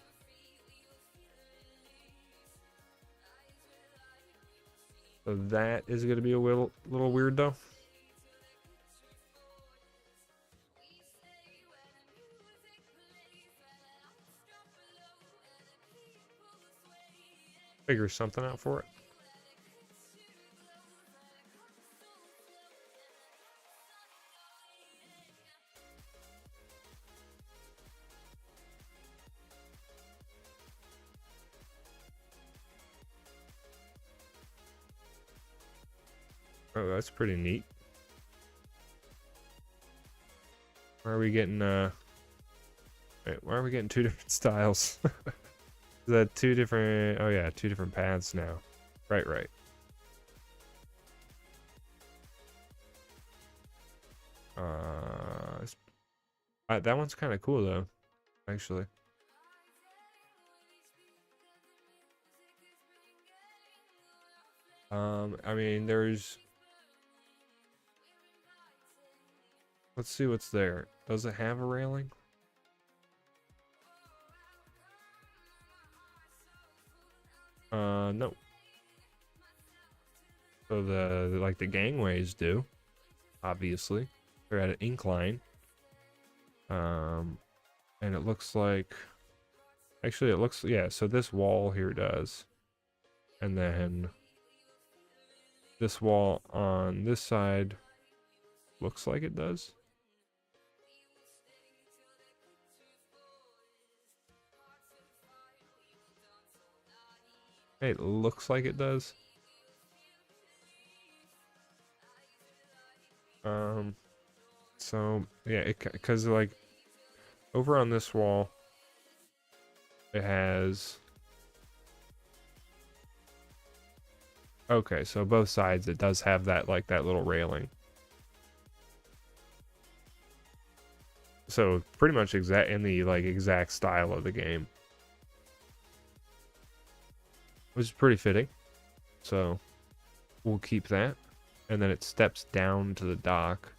Speaker 1: So that is going to be a little weird though. Figure something out for it. Oh, that's pretty neat. Why are we getting wait, why are we getting two different styles? Is that two different, oh yeah, two different paths now. Right. That one's kind of cool though, actually. I mean, let's see what's there. Does it have a railing? No. So the gangways do, obviously. They're at an incline. And it looks like, actually it looks, yeah, so this wall here does. And then this wall on this side looks like it does. Hey, it looks like it does. So yeah, because like over on this wall, it has. Okay, so both sides it does have that like that little railing. So pretty much exact in the like exact style of the game, which is pretty fitting. So we'll keep that, and then it steps down to the dock.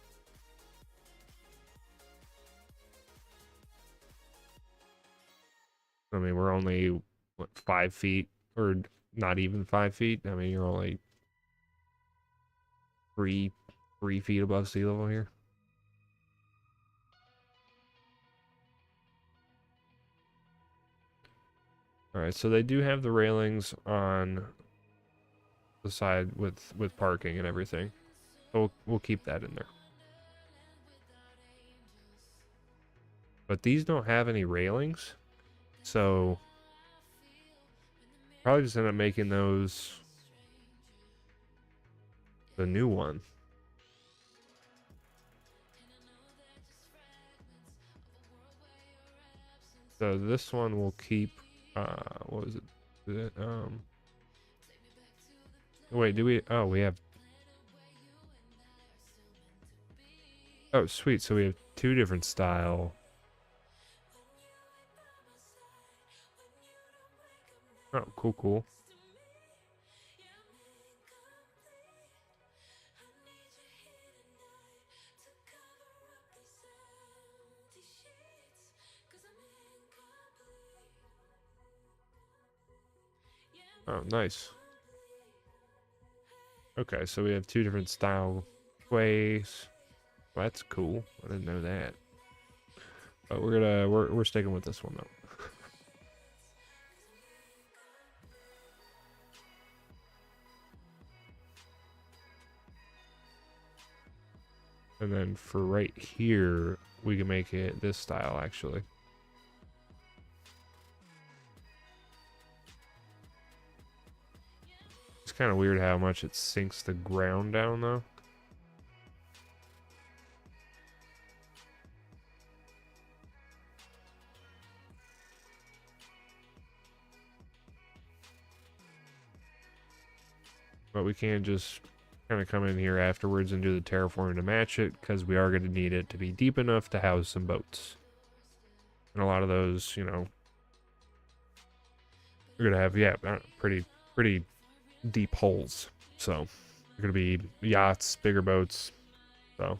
Speaker 1: I mean, we're only what 5 feet, or not even 5 feet. I mean, you're only three feet above sea level here. All right, so they do have the railings on the side with parking and everything. So we'll keep that in there. But these don't have any railings, so Probably just end up making those the new one. So this one will keep, what was it? Wait, do we, oh, we have, oh, sweet. So we have two different style. Oh, cool, cool. Oh, nice. Okay, so we have two different style ways. Well, that's cool. I didn't know that. But we're sticking with this one though. And then for right here, we can make it this style actually. It's kind of weird how much it sinks the ground down though. But we can just kind of come in here afterwards and do the terraforming to match it, because we are going to need it to be deep enough to house some boats. And a lot of those, you know, we're going to have, yeah, pretty deep holes. So they're going to be yachts, bigger boats. So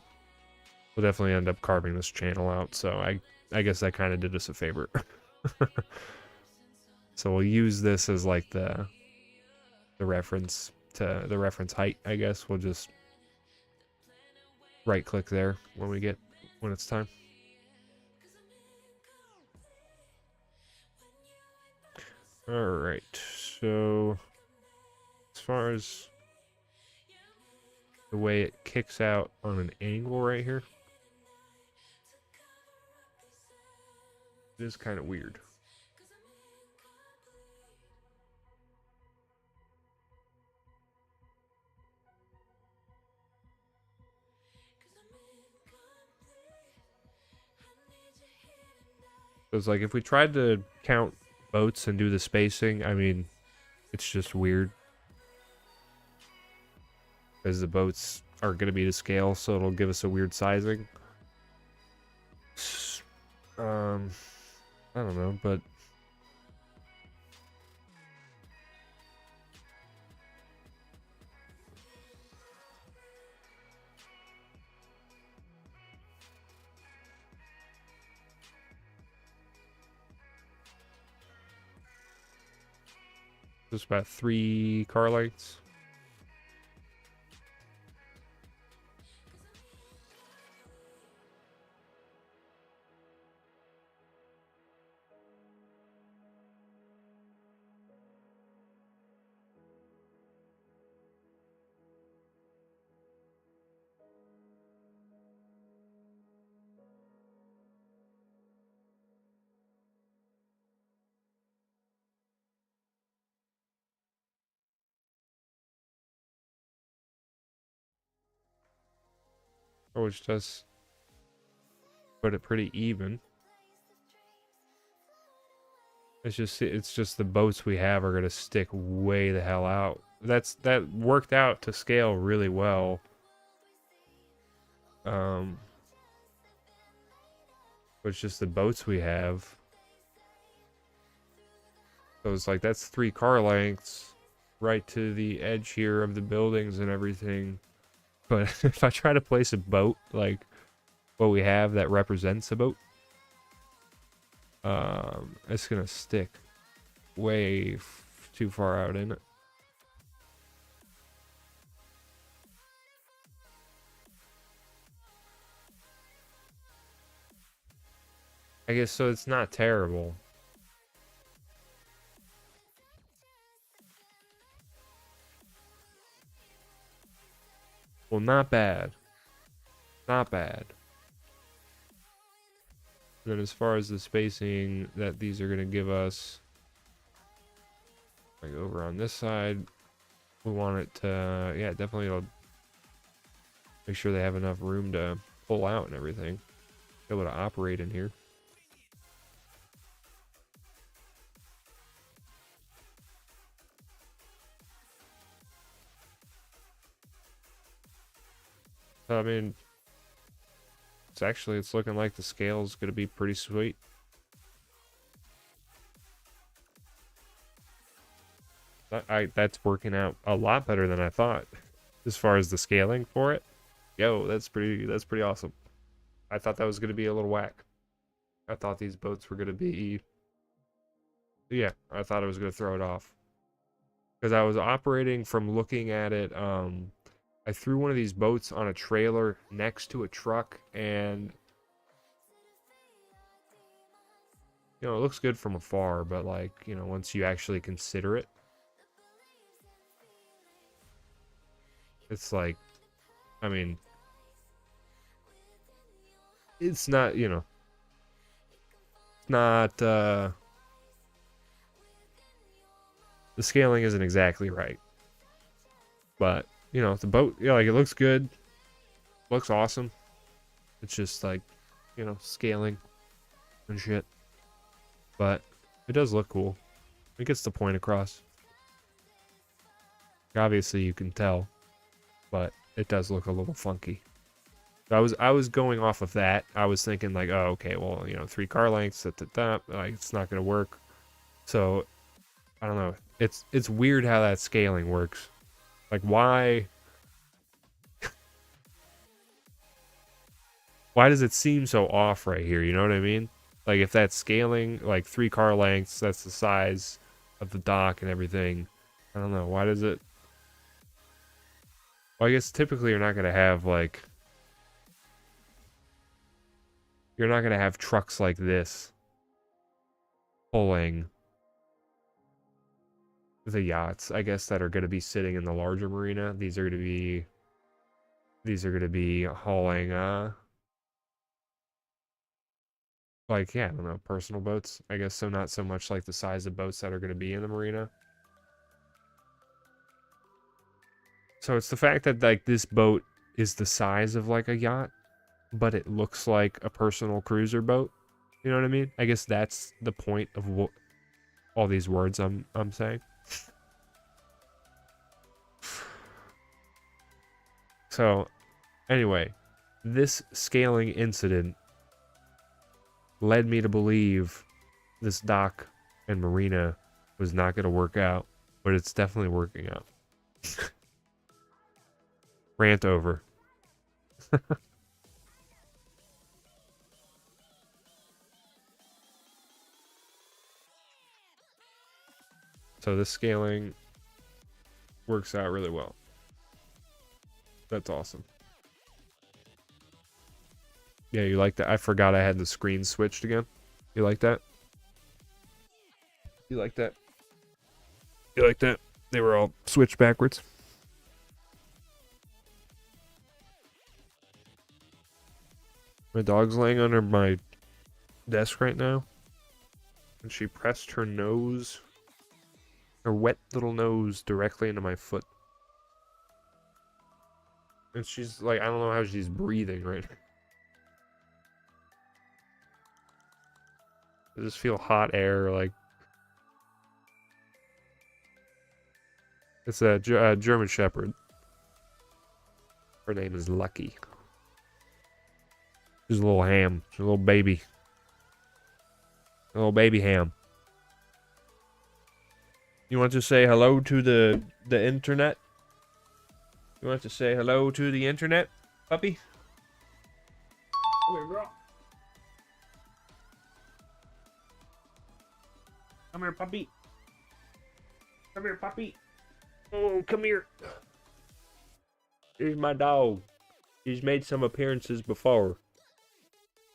Speaker 1: we'll definitely end up carving this channel out. So I guess that kind of did us a favor. So we'll use this as like the reference to the reference height, I guess. We'll just right click there when it's time. All right, so as far as the way it kicks out on an angle right here, it is kind of weird. It's like if we tried to count boats and do the spacing, I mean, it's just weird. Because the boats are going to be to scale, so it'll give us a weird sizing. I don't know, but just about 3 car lengths. Which does put it pretty even. It's just the boats we have are gonna stick way the hell out. That worked out to scale really well. But it's just the boats we have. So it's like that's 3 car lengths right to the edge here of the buildings and everything. But if I try to place a boat like what we have that represents a boat, it's gonna stick way too far out in it. I guess so. It's not terrible. Well, not bad. Not bad. And then as far as the spacing that these are going to give us, Like over on this side, we want it to, yeah, definitely make sure they have enough room to pull out and everything. Be able to operate in here. So, I mean, it's looking like the scale is going to be pretty sweet. That's working out a lot better than I thought as far as the scaling for it. Yo, that's pretty awesome. I thought that was going to be a little whack. I thought these boats were going to be, yeah, I thought it was going to throw it off. Because I was operating from looking at it, I threw one of these boats on a trailer next to a truck, and you know, it looks good from afar, but like, you know, once you actually consider it, it's like, I mean, it's not, you know, it's not, the scaling isn't exactly right. But, you know, the boat, yeah, like, it looks good, looks awesome. It's just like, you know, scaling and shit. But it does look cool. It gets the point across. Obviously, you can tell, but it does look a little funky. So I was going off of that. I was thinking like, oh, okay, well, you know, 3 car lengths, like it's not gonna work. So I don't know. It's weird how that scaling works. Like why does it seem so off right here? You know what I mean? Like if that's scaling like 3 car lengths, that's the size of the dock and everything. I don't know. Why does it? Well, I guess typically you're not gonna have like trucks like this pulling the yachts, I guess, that are going to be sitting in the larger marina. These are going to be hauling like, yeah, I don't know, personal boats, I guess. So not so much like the size of boats that are going to be in the marina. So it's the fact that like this boat is the size of like a yacht, but it looks like a personal cruiser boat. You know what I mean? I guess that's the point of what all these words I'm saying. So, anyway, this scaling incident led me to believe this dock and marina was not going to work out, but it's definitely working out. Rant over. So this scaling works out really well. That's awesome. Yeah, you like that? I forgot I had the screen switched again. You like that? You like that? You like that? They were all switched backwards. My dog's laying under my desk right now, and she pressed her wet little nose directly into my foot. And she's like, I don't know how she's breathing right now. I just feel hot air, like. It's a German Shepherd. Her name is Lucky. She's a little ham. She's a little baby. A little baby ham. You want to say hello to the internet? You want to say hello to the internet, puppy? Come here, girl. Come here, puppy. Come here, puppy. Oh, come here. Here's my dog. She's made some appearances before,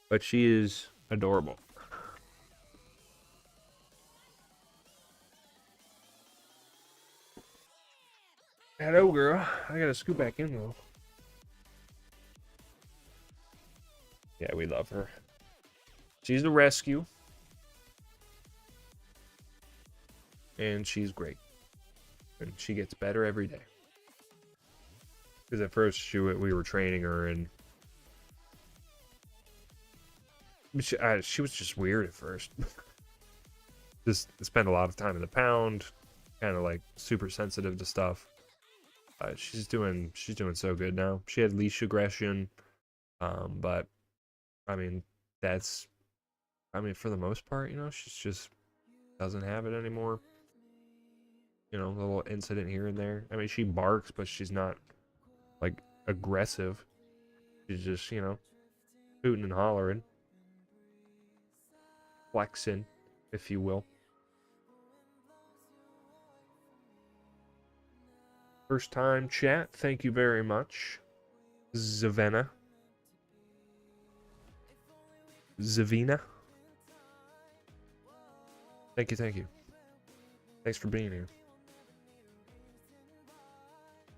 Speaker 1: but she is adorable. Hello, girl. I gotta scoot back in, though. Yeah, we love her. She's a rescue. And she's great. and she gets better every day. Because at first we were training her, and she was just weird at first. Just spent a lot of time in the pound, kind of like super sensitive to stuff. She's doing so good now. She had leash aggression, but I mean that's for the most part, she's just doesn't have it anymore. A little incident here and there. I mean, she barks, but she's not like aggressive. She's just hooting and hollering, flexing, if you will. First time chat, thank you very much. Zavina. Thank you. Thanks for being here.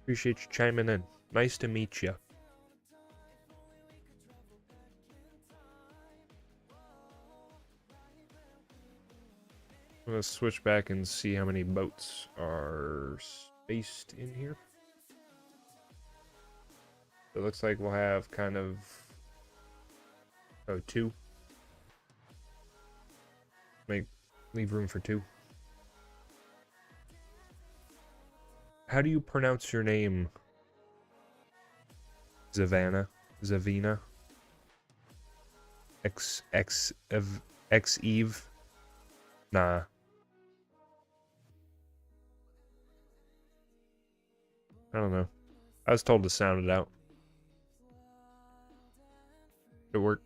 Speaker 1: Appreciate you chiming in. Nice to meet you. I'm gonna switch back and see how many boats are spaced in here. It looks like we'll have kind of 2. Leave room for 2. How do you pronounce your name? Zavina? X Eve? Nah. I don't know. I was told to sound it out. It worked.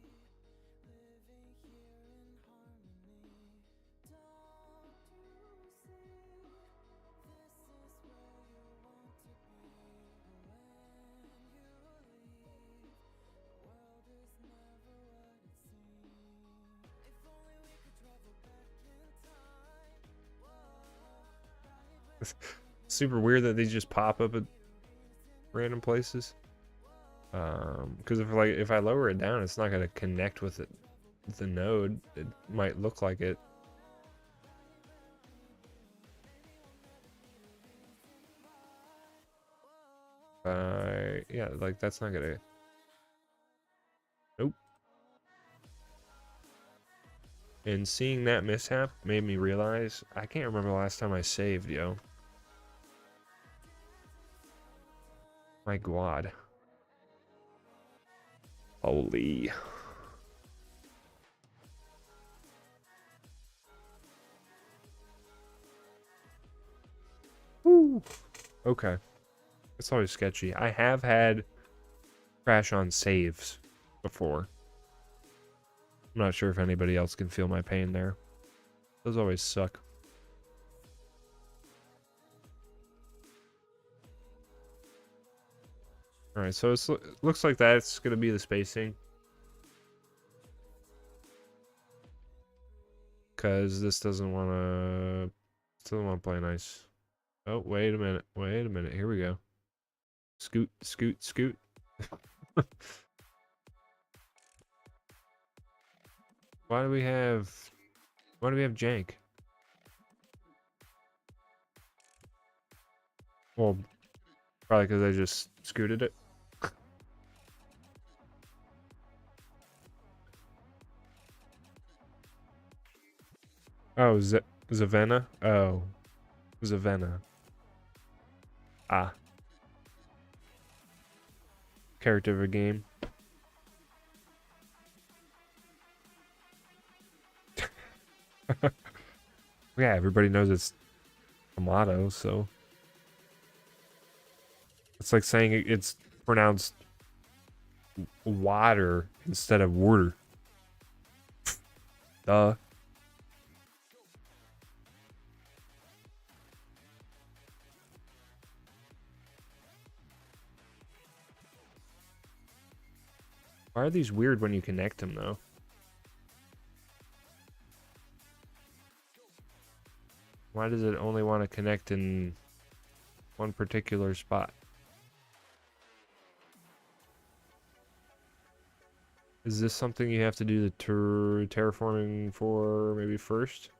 Speaker 1: Super weird that they just pop up at random places. Because if I lower it down, it's not gonna connect with the node. It might look like it. Yeah, like that's not gonna. Nope. And seeing that mishap made me realize I can't remember the last time I saved, yo. My God. Holy. Woo. Okay. It's always sketchy. I have had crash on saves before. I'm not sure if anybody else can feel my pain there. Those always suck. Alright, so it looks like that's going to be the spacing. Because this doesn't want to play nice. Oh, wait a minute. Here we go. Scoot. Why do we have jank? Well, probably because I just scooted it. Oh, Zavena? Oh. Zavena. Ah. Character of a game. Yeah, everybody knows it's tomato, so. It's like saying it's pronounced water instead of water. Duh. Why are these weird when you connect them, though? Why does it only want to connect in one particular spot? Is this something you have to do the terraforming for maybe first?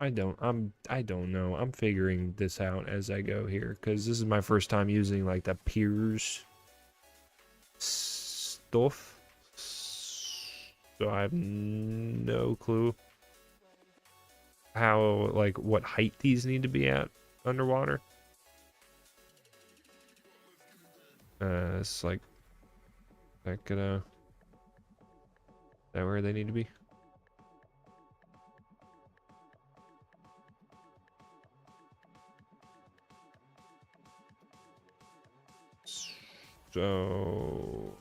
Speaker 1: I don't know. I'm figuring this out as I go here because this is my first time using like the Piers stuff. So I have no clue how, like, what height these need to be at underwater. It's like that gonna, is that where they need to be? So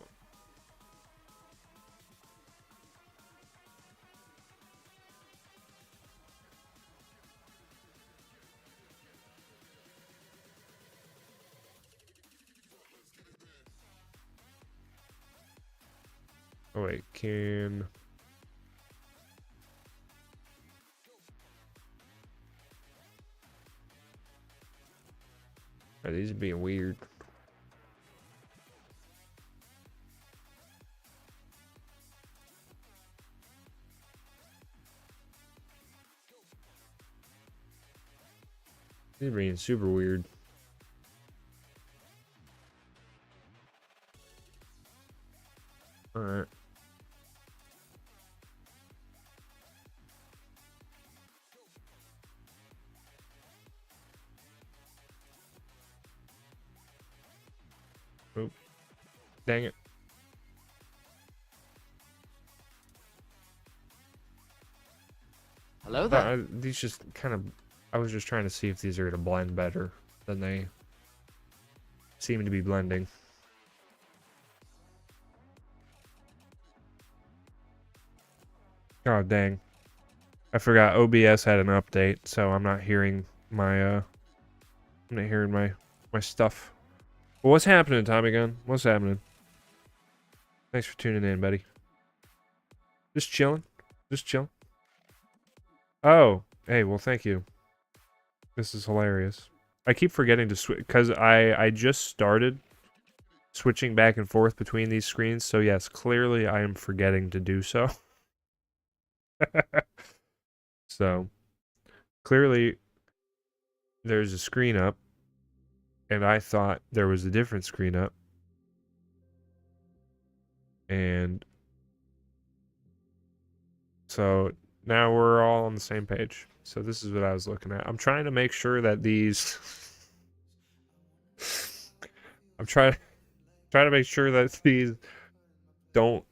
Speaker 1: oh wait, can these are being weird. These are being super weird. All right. Oh, dang it.
Speaker 2: Hello there.
Speaker 1: These just kind of, I was just trying to see if these are going to blend better than they seem to be blending. Oh, dang. I forgot OBS had an update, so I'm not hearing my, my stuff. Well, what's happening, Tommy Gun? What's happening? Thanks for tuning in, buddy. Just chilling. Just chilling. Oh, hey, well, thank you. This is hilarious. I keep forgetting to switch, because I just started switching back and forth between these screens, so yes, clearly I am forgetting to do so. So, clearly there's a screen up, and I thought there was a different screen up. And so now we're all on the same page. So this is what I was looking at. I'm trying to make sure that these I'm trying to make sure that these don't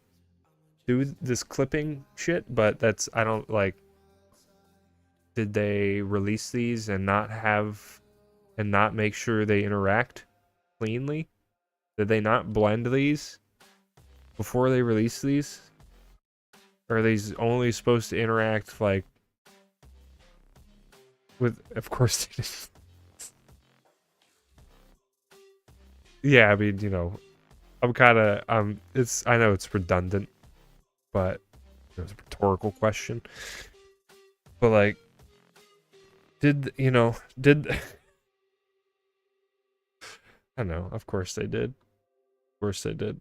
Speaker 1: do this clipping shit, but that's, I don't like, did they release these and not make sure they interact cleanly? Did they not blend these before they release these? Or are these only supposed to interact like with, of course yeah, I mean, you know, I'm kind of it's, I know it's redundant, but it's a rhetorical question. But like, did I don't know, of course they did. Of course they did.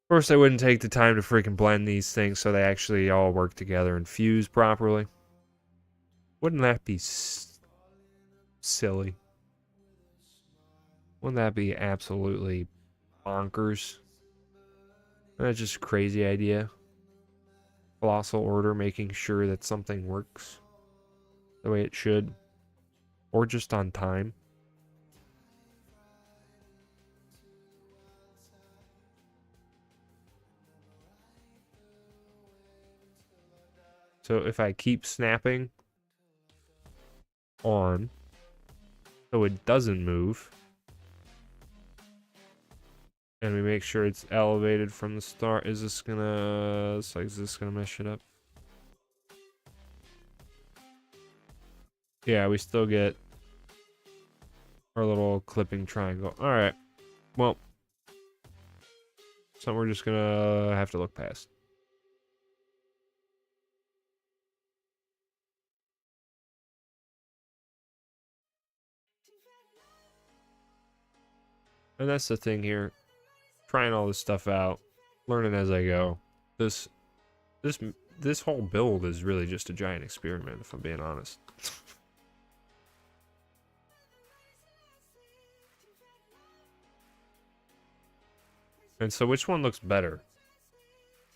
Speaker 1: Of course they wouldn't take the time to freaking blend these things so they actually all work together and fuse properly. Wouldn't that be silly? Wouldn't that be absolutely bonkers? That's just a crazy idea. Colossal Order making sure that something works the way it should, or just on time. So if I keep snapping on so it doesn't move, and we make sure it's elevated from the start, is this gonna mess shit up? Yeah, we still get our little clipping triangle. All right, well, so we're just gonna have to look past. And that's the thing here, trying all this stuff out, learning as I go. This this whole build is really just a giant experiment, if I'm being honest. And so which one looks better?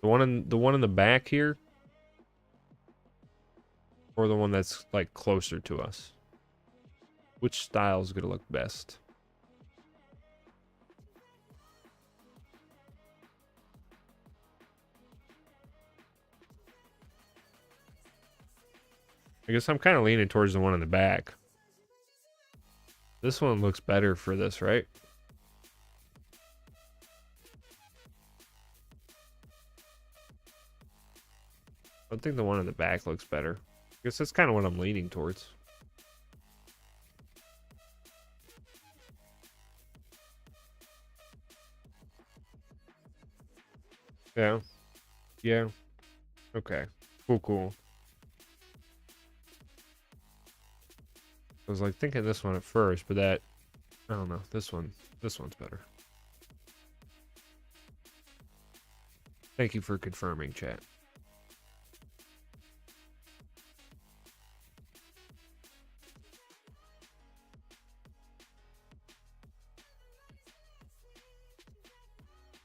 Speaker 1: The one in the back here? Or the one that's like closer to us? Which style is gonna look best? I guess I'm kind of leaning towards the one in the back. This one looks better for this, right? I think the one in the back looks better. I guess that's kind of what I'm leaning towards. Yeah. Yeah. Okay. Cool. I was like thinking this one at first, but I don't know. This one's better. Thank you for confirming, chat.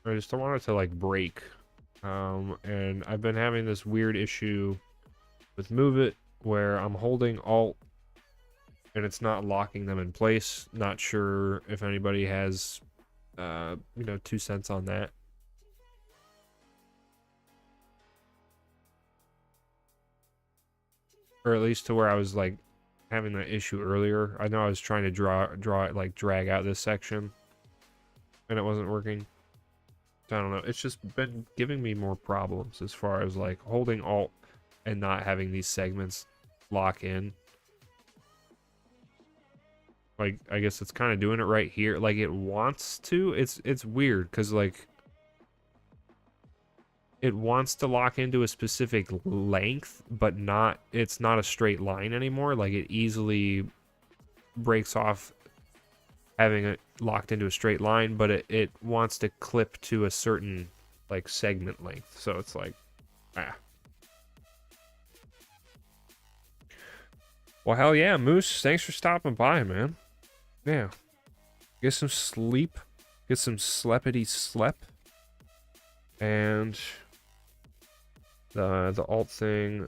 Speaker 1: I just don't want it to like break. And I've been having this weird issue with Move It where I'm holding Alt and it's not locking them in place. Not sure if anybody has, 2 cents on that. Or at least to where I was like having that issue earlier. I know I was trying to draw it, like drag out this section and it wasn't working. I don't know. It's just been giving me more problems as far as like holding Alt and not having these segments lock in. Like, I guess it's kind of doing it right here. Like it wants to. It's weird because like it wants to lock into a specific length, but it's not a straight line anymore. Like it easily breaks off having it locked into a straight line, but it wants to clip to a certain like segment length. So it's like, Well, hell yeah, Moose. Thanks for stopping by, man. Yeah. Get some sleep. Get some sleepity slep. And the alt thing.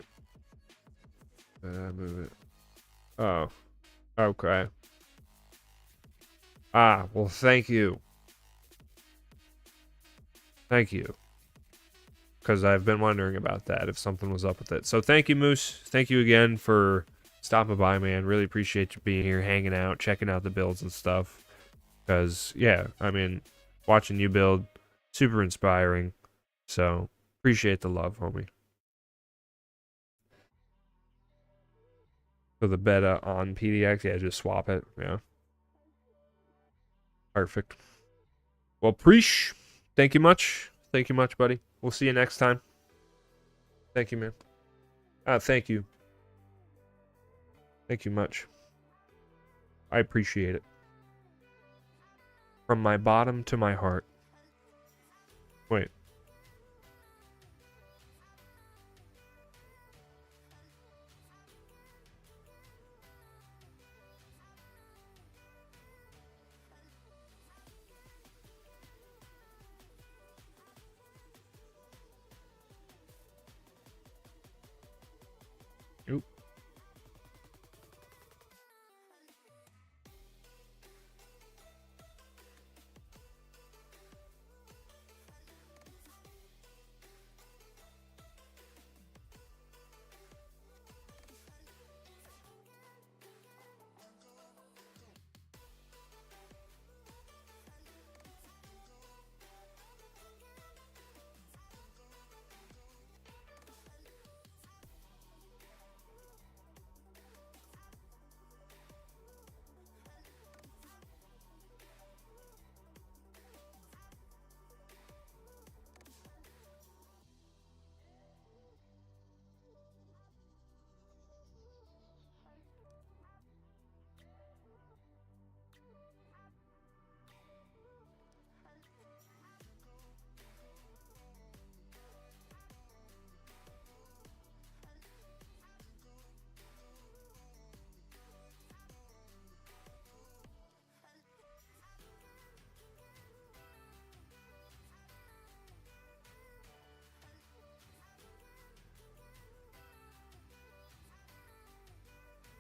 Speaker 1: Move it. Oh. Okay. Well, thank you. Thank you. Because I've been wondering about that, if something was up with it. So thank you, Moose. Thank you again for stopping by, man. Really appreciate you being here, hanging out, checking out the builds and stuff. Because, yeah, I mean, watching you build, super inspiring. So, appreciate the love, homie. So the beta on PDX, yeah, just swap it, yeah. Perfect. Well, Preesh, thank you much. Thank you much, buddy. We'll see you next time. Thank you, man. Thank you. Thank you much. I appreciate it. From my bottom to my heart. Wait. Oop.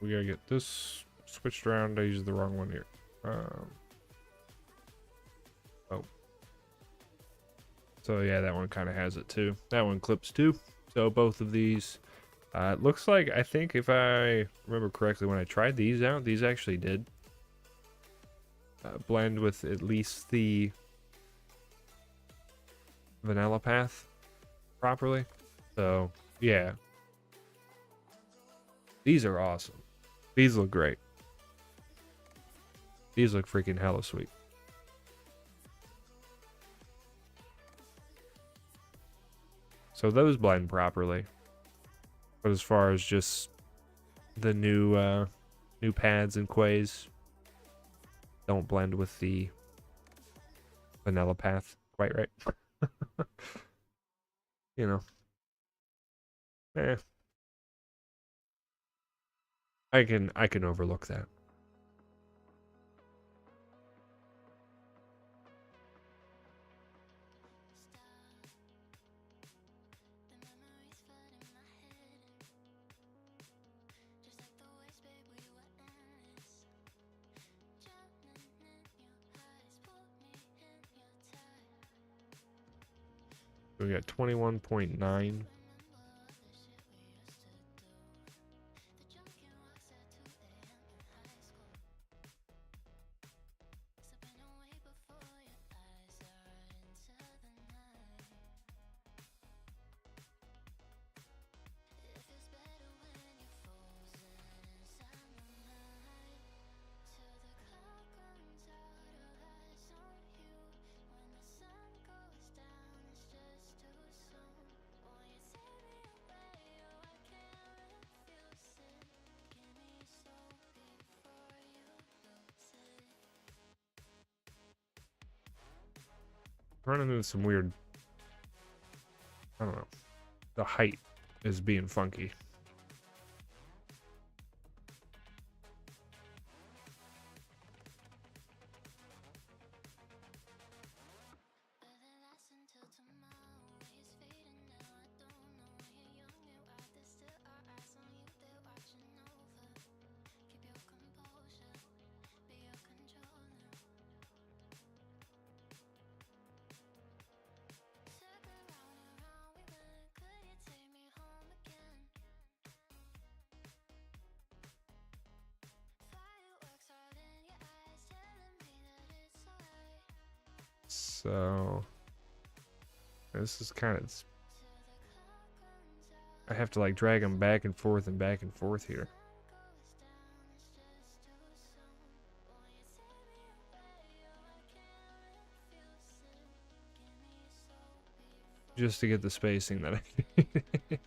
Speaker 1: we gotta get this switched around. I used the wrong one here. Oh. So yeah, that one kind of has it too. That one clips too. So both of these. It looks like, I think if I remember correctly, when I tried these out, these actually did blend with at least the vanilla path properly. So yeah, these are awesome. These look great. These look freaking hella sweet. So those blend properly. But as far as just the new pads and quays, don't blend with the vanilla path quite right. You know. I can overlook that. We got 21.9. Running into some weird, I don't know. The height is being funky. So this is kind of, I have to like drag them back and forth here. Just to get the spacing that I needed.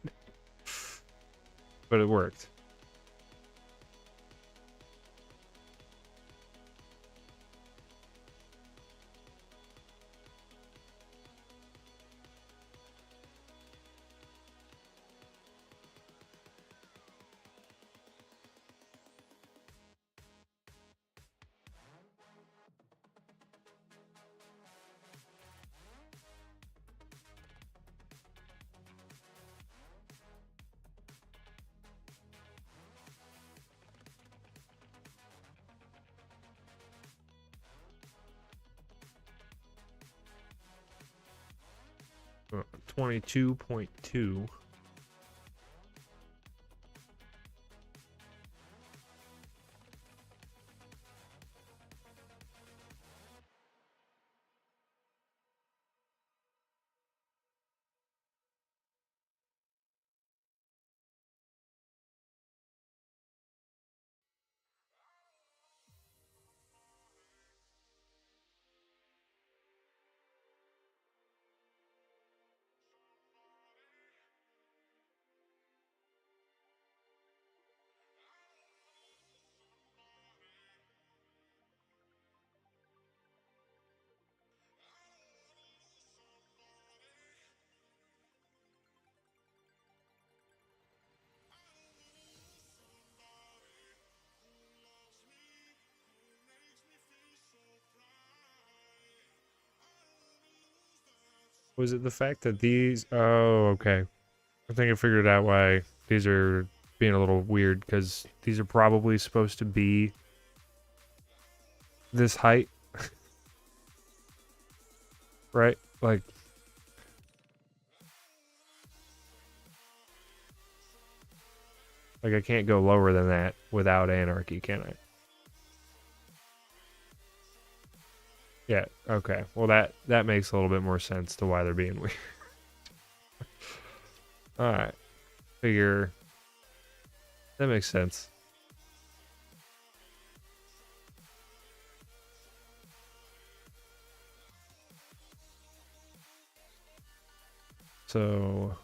Speaker 1: But it worked. Uh, 22.2. Was it the fact that these... Oh, okay. I think I figured out why these are being a little weird because these are probably supposed to be this height, right? Like, I can't go lower than that without anarchy, can I? Yeah, okay. Well, that makes a little bit more sense to why they're being weird. Alright. Figure... That makes sense. So...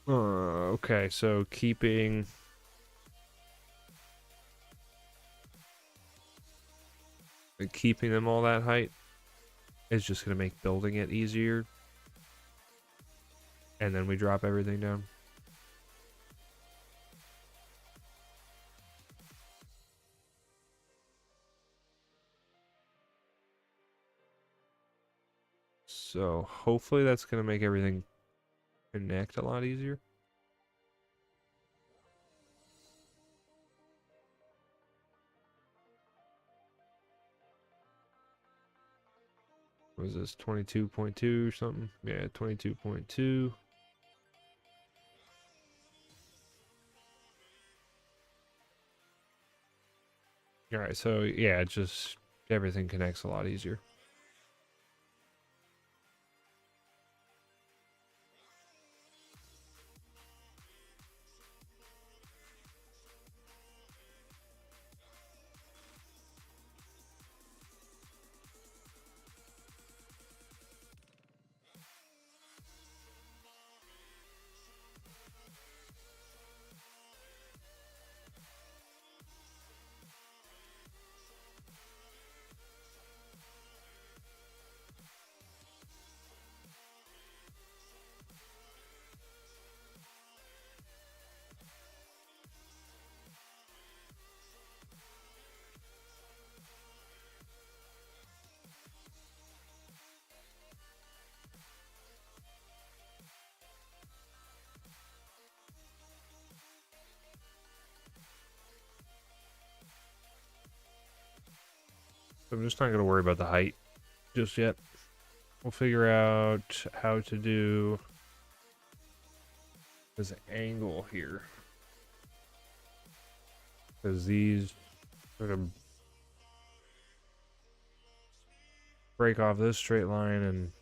Speaker 1: okay, so keeping... Keeping them all that height is just going to make building it easier. And then we drop everything down. So hopefully that's going to make everything connect a lot easier. What is this, 22.2 or something? Yeah, 22.2. Alright, so yeah, just everything connects a lot easier. I'm just not going to worry about the height just yet. We'll figure out how to do this angle here. Because these sort of break off this straight line and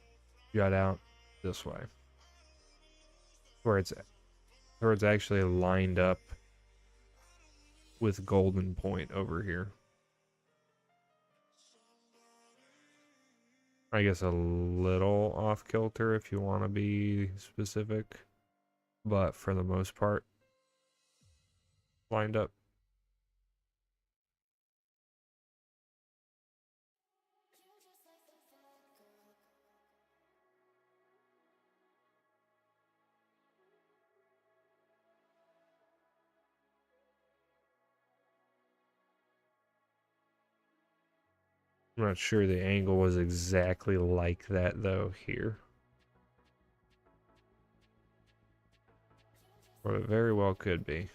Speaker 1: jut out this way. Where it's actually lined up with golden point over here. I guess a little off kilter if you want to be specific, but for the most part, lined up. I'm not sure the angle was exactly like that though here. But it very well could be.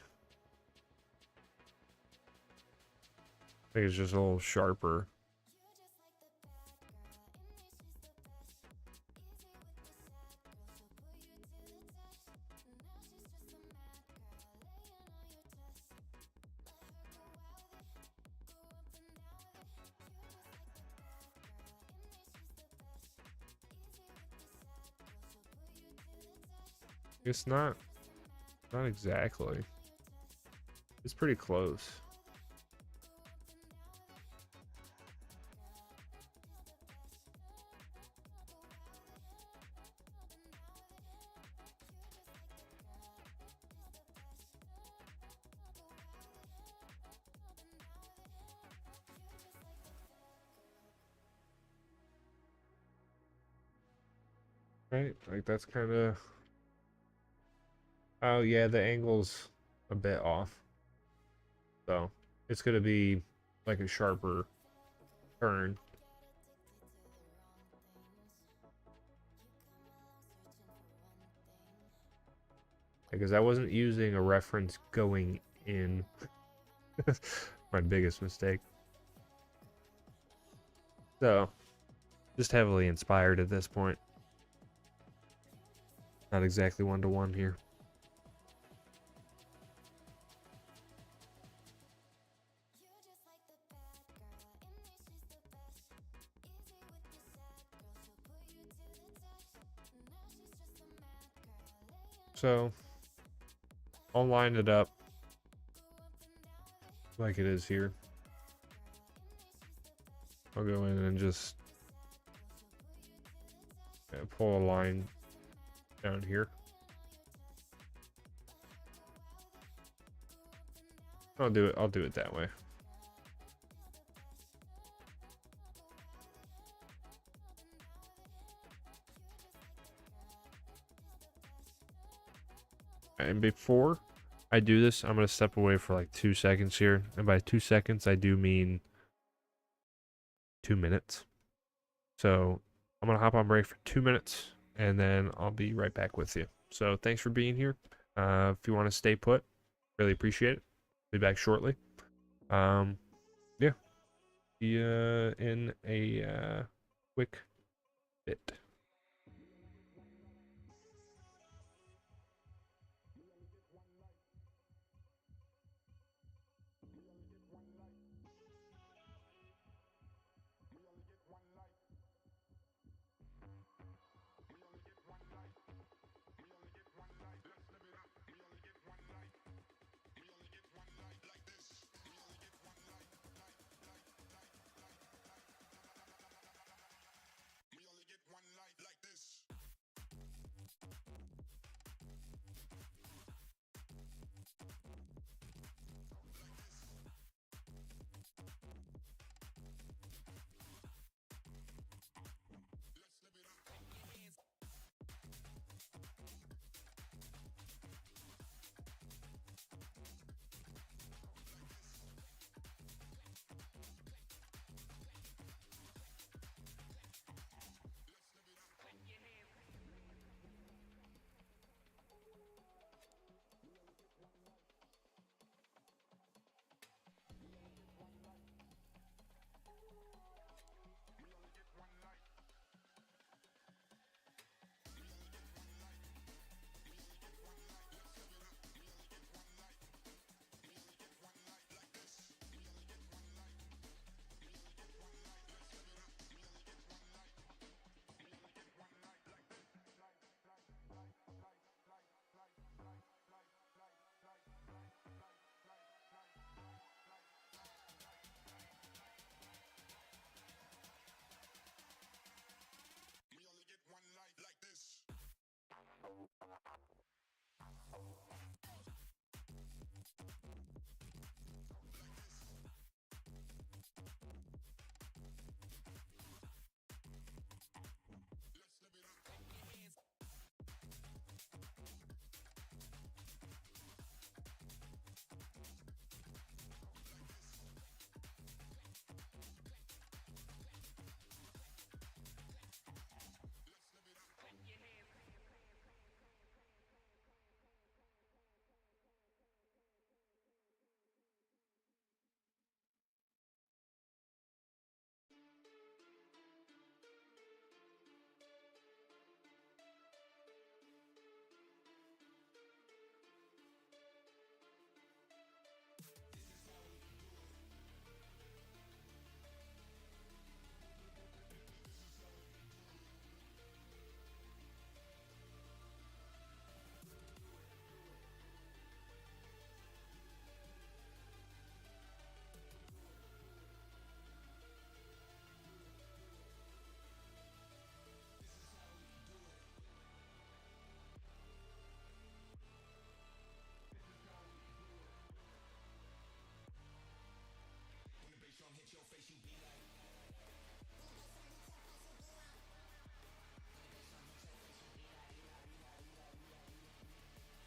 Speaker 1: I think it's just a little sharper. It's not exactly. It's pretty close. Right? Like that's kind of... Oh yeah, the angle's a bit off. So it's going to be like a sharper turn. Because I wasn't using a reference going in. My biggest mistake. So, just heavily inspired at this point. Not exactly one-to-one here. So, I'll line it up like it is here. I'll go in and just pull a line down here. I'll do it that way. And before I do this, I'm going to step away for like 2 seconds here. And by 2 seconds, I do mean 2 minutes. So I'm going to hop on break for 2 minutes, and then I'll be right back with you. So thanks for being here. If you want to stay put, really appreciate it. Be back shortly. Yeah. See you in a quick bit.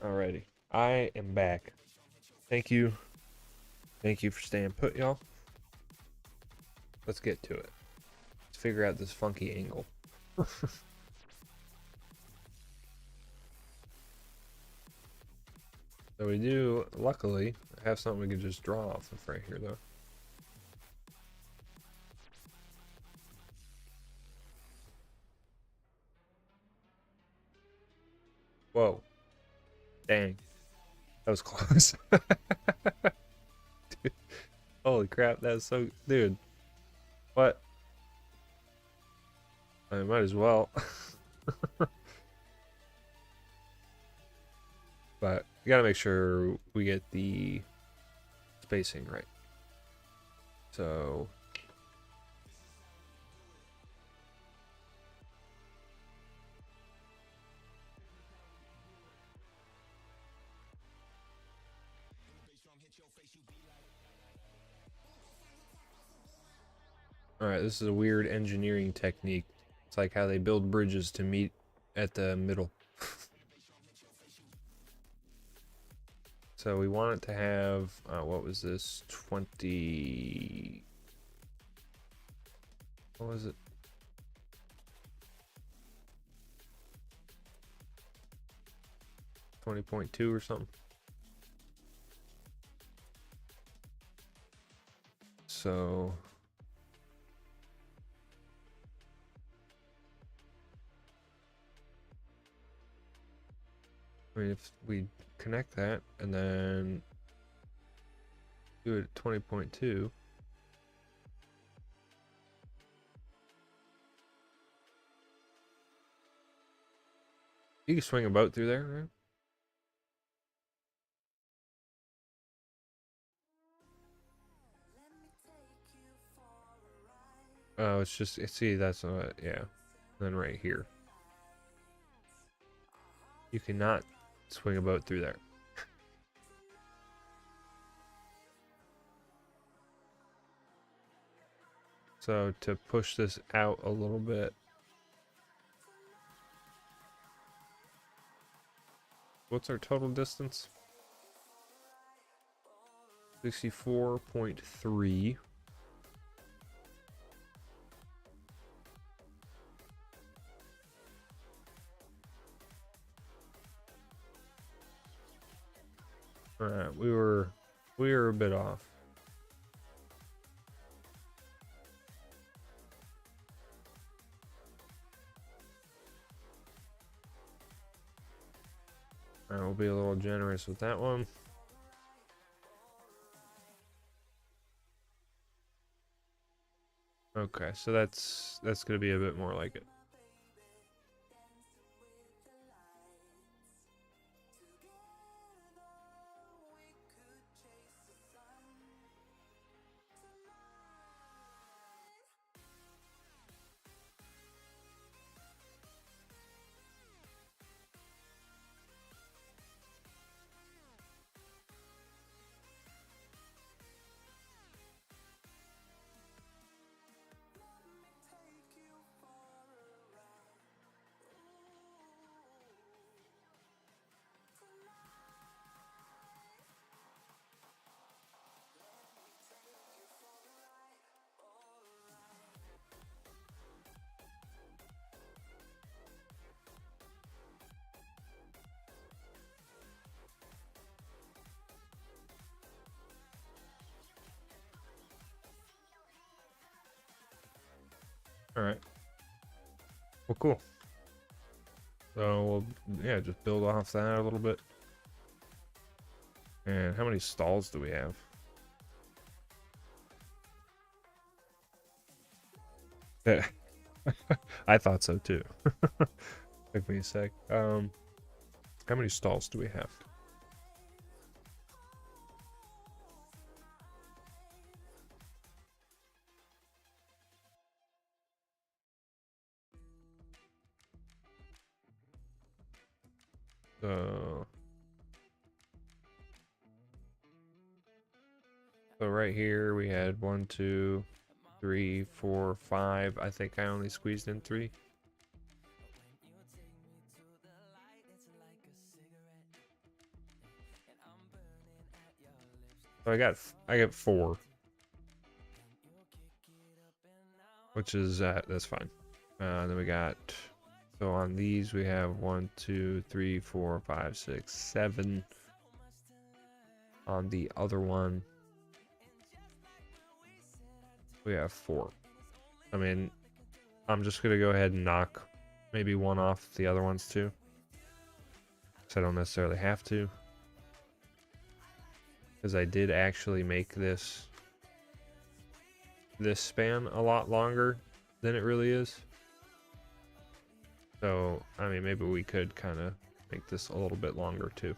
Speaker 1: Alrighty, I am back. Thank you. Thank you for staying put, y'all. Let's get to it. Let's figure out this funky angle. So we do, luckily, have something we can just draw off of right here, though. Whoa. Dang. That was close. Dude, holy crap, that was so... Dude. What? I might as well. But you gotta make sure we get the spacing right. So... Alright, this is a weird engineering technique. It's like how they build bridges to meet at the middle. So we want it to have, what was this? 20... What was it? 20.2 or something. So... I mean, if we connect that and then do it at 20.2, you can swing a boat through there, right? Oh, it's just, see, that's not, yeah. Then right here. You cannot swing a boat through there. So to push this out a little bit, what's our total distance? 64.3. Alright, we were a bit off. Alright, we'll be a little generous with that one. Okay, so that's gonna be a bit more like it. Alright. Well, cool. So we'll, yeah, just build off that a little bit. And how many stalls do we have? Yeah. I thought so too. Took me a sec. How many stalls do we have? So right here we had 1, 2, 3, 4, 5. I think I only squeezed in 3. So I got 4, which is that's fine. Then we got, so on these we have 1, 2, 3, 4, 5, 6, 7. On the other one, we have 4. I mean, I'm just gonna go ahead and knock maybe one off the other ones too, so I don't necessarily have to, because I did actually make this span a lot longer than it really is. So I mean, maybe we could kind of make this a little bit longer too.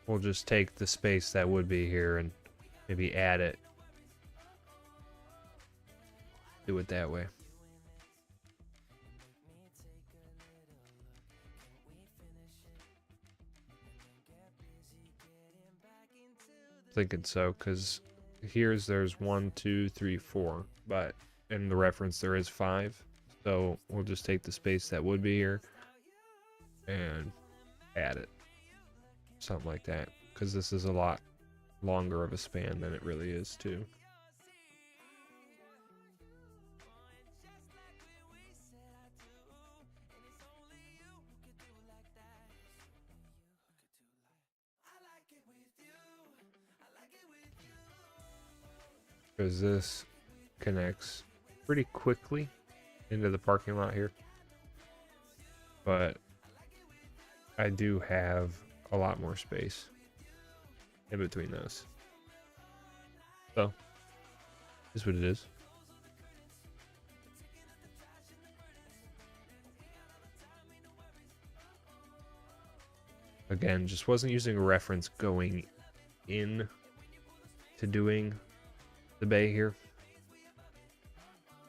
Speaker 1: We'll just take the space that would be here and maybe add it. Do it that way. Thinking so, because there's 1, 2, 3, 4, but in the reference there is 5. So we'll just take the space that would be here and add it. Something like that, because this is a lot longer of a span than it really is too. Because this connects pretty quickly into the parking lot here, but I do have a lot more space in between those, so this is what it is. Again, just wasn't using a reference going in to doing the bay here,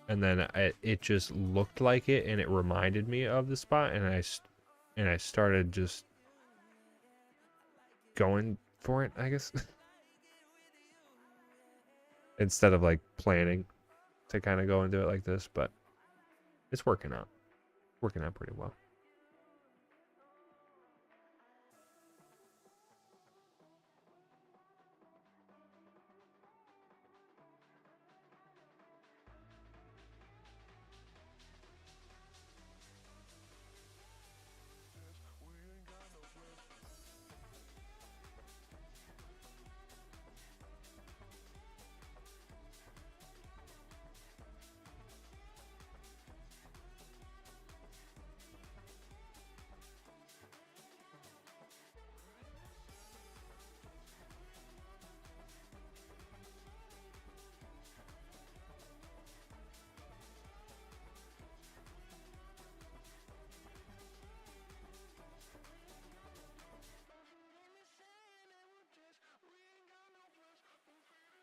Speaker 1: and then it just looked like it, and it reminded me of the spot, and I started just going for it, I guess. Instead of like planning to kind of go into it like this, but it's working out pretty well.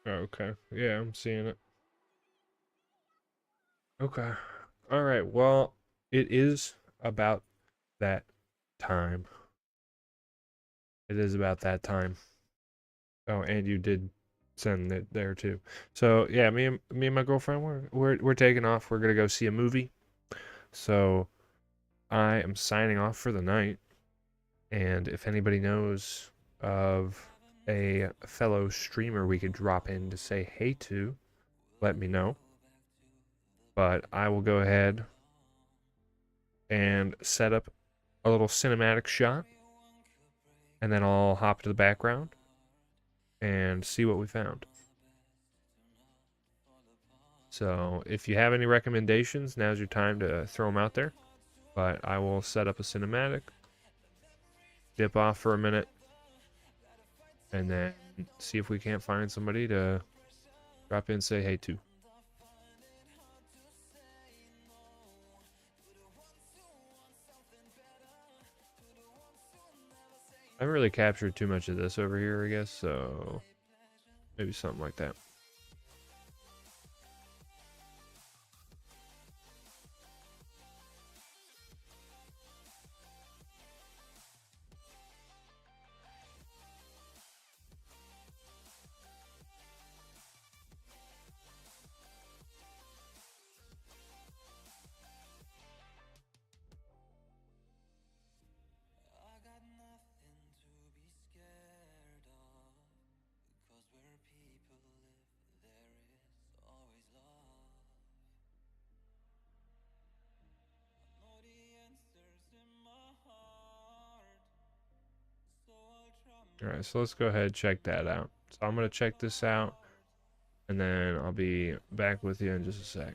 Speaker 1: Okay, yeah, I'm seeing it. Okay, all right, well, it is about that time. It is about that time. Oh, and you did send it there too. So yeah, me and my girlfriend, we're taking off. We're gonna go see a movie. So I am signing off for the night. And if anybody knows of a fellow streamer we could drop in to say hey to, let me know. But I will go ahead and set up a little cinematic shot, and then I'll hop to the background and see what we found. So if you have any recommendations, now's your time to throw them out there. But I will set up a cinematic, dip off for a minute, and then see if we can't find somebody to drop in and say hey to. I haven't really captured too much of this over here, I guess, so maybe something like that. All right, so let's go ahead and check that out. So I'm gonna check this out, and then I'll be back with you in just a sec.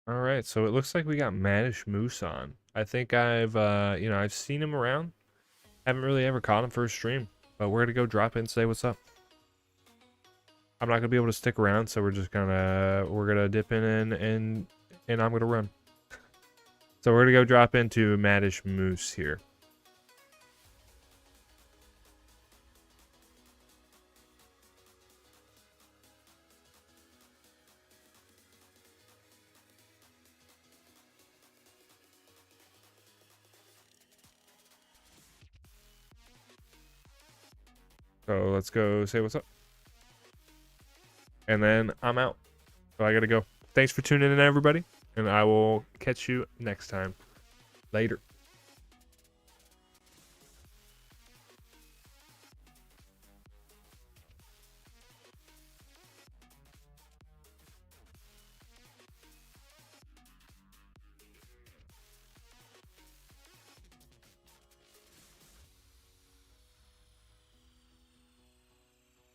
Speaker 1: All right, so it looks like we got Manish Moose on. I think I've seen him around. Haven't really ever caught him for a stream, but we're gonna go drop in and say what's up. I'm not gonna be able to stick around, so we're gonna dip in and I'm gonna run. So we're gonna go drop into Manish Moose here. So let's go say what's up. And then I'm out. So I gotta go. Thanks for tuning in, everybody. And I will catch you next time. Later.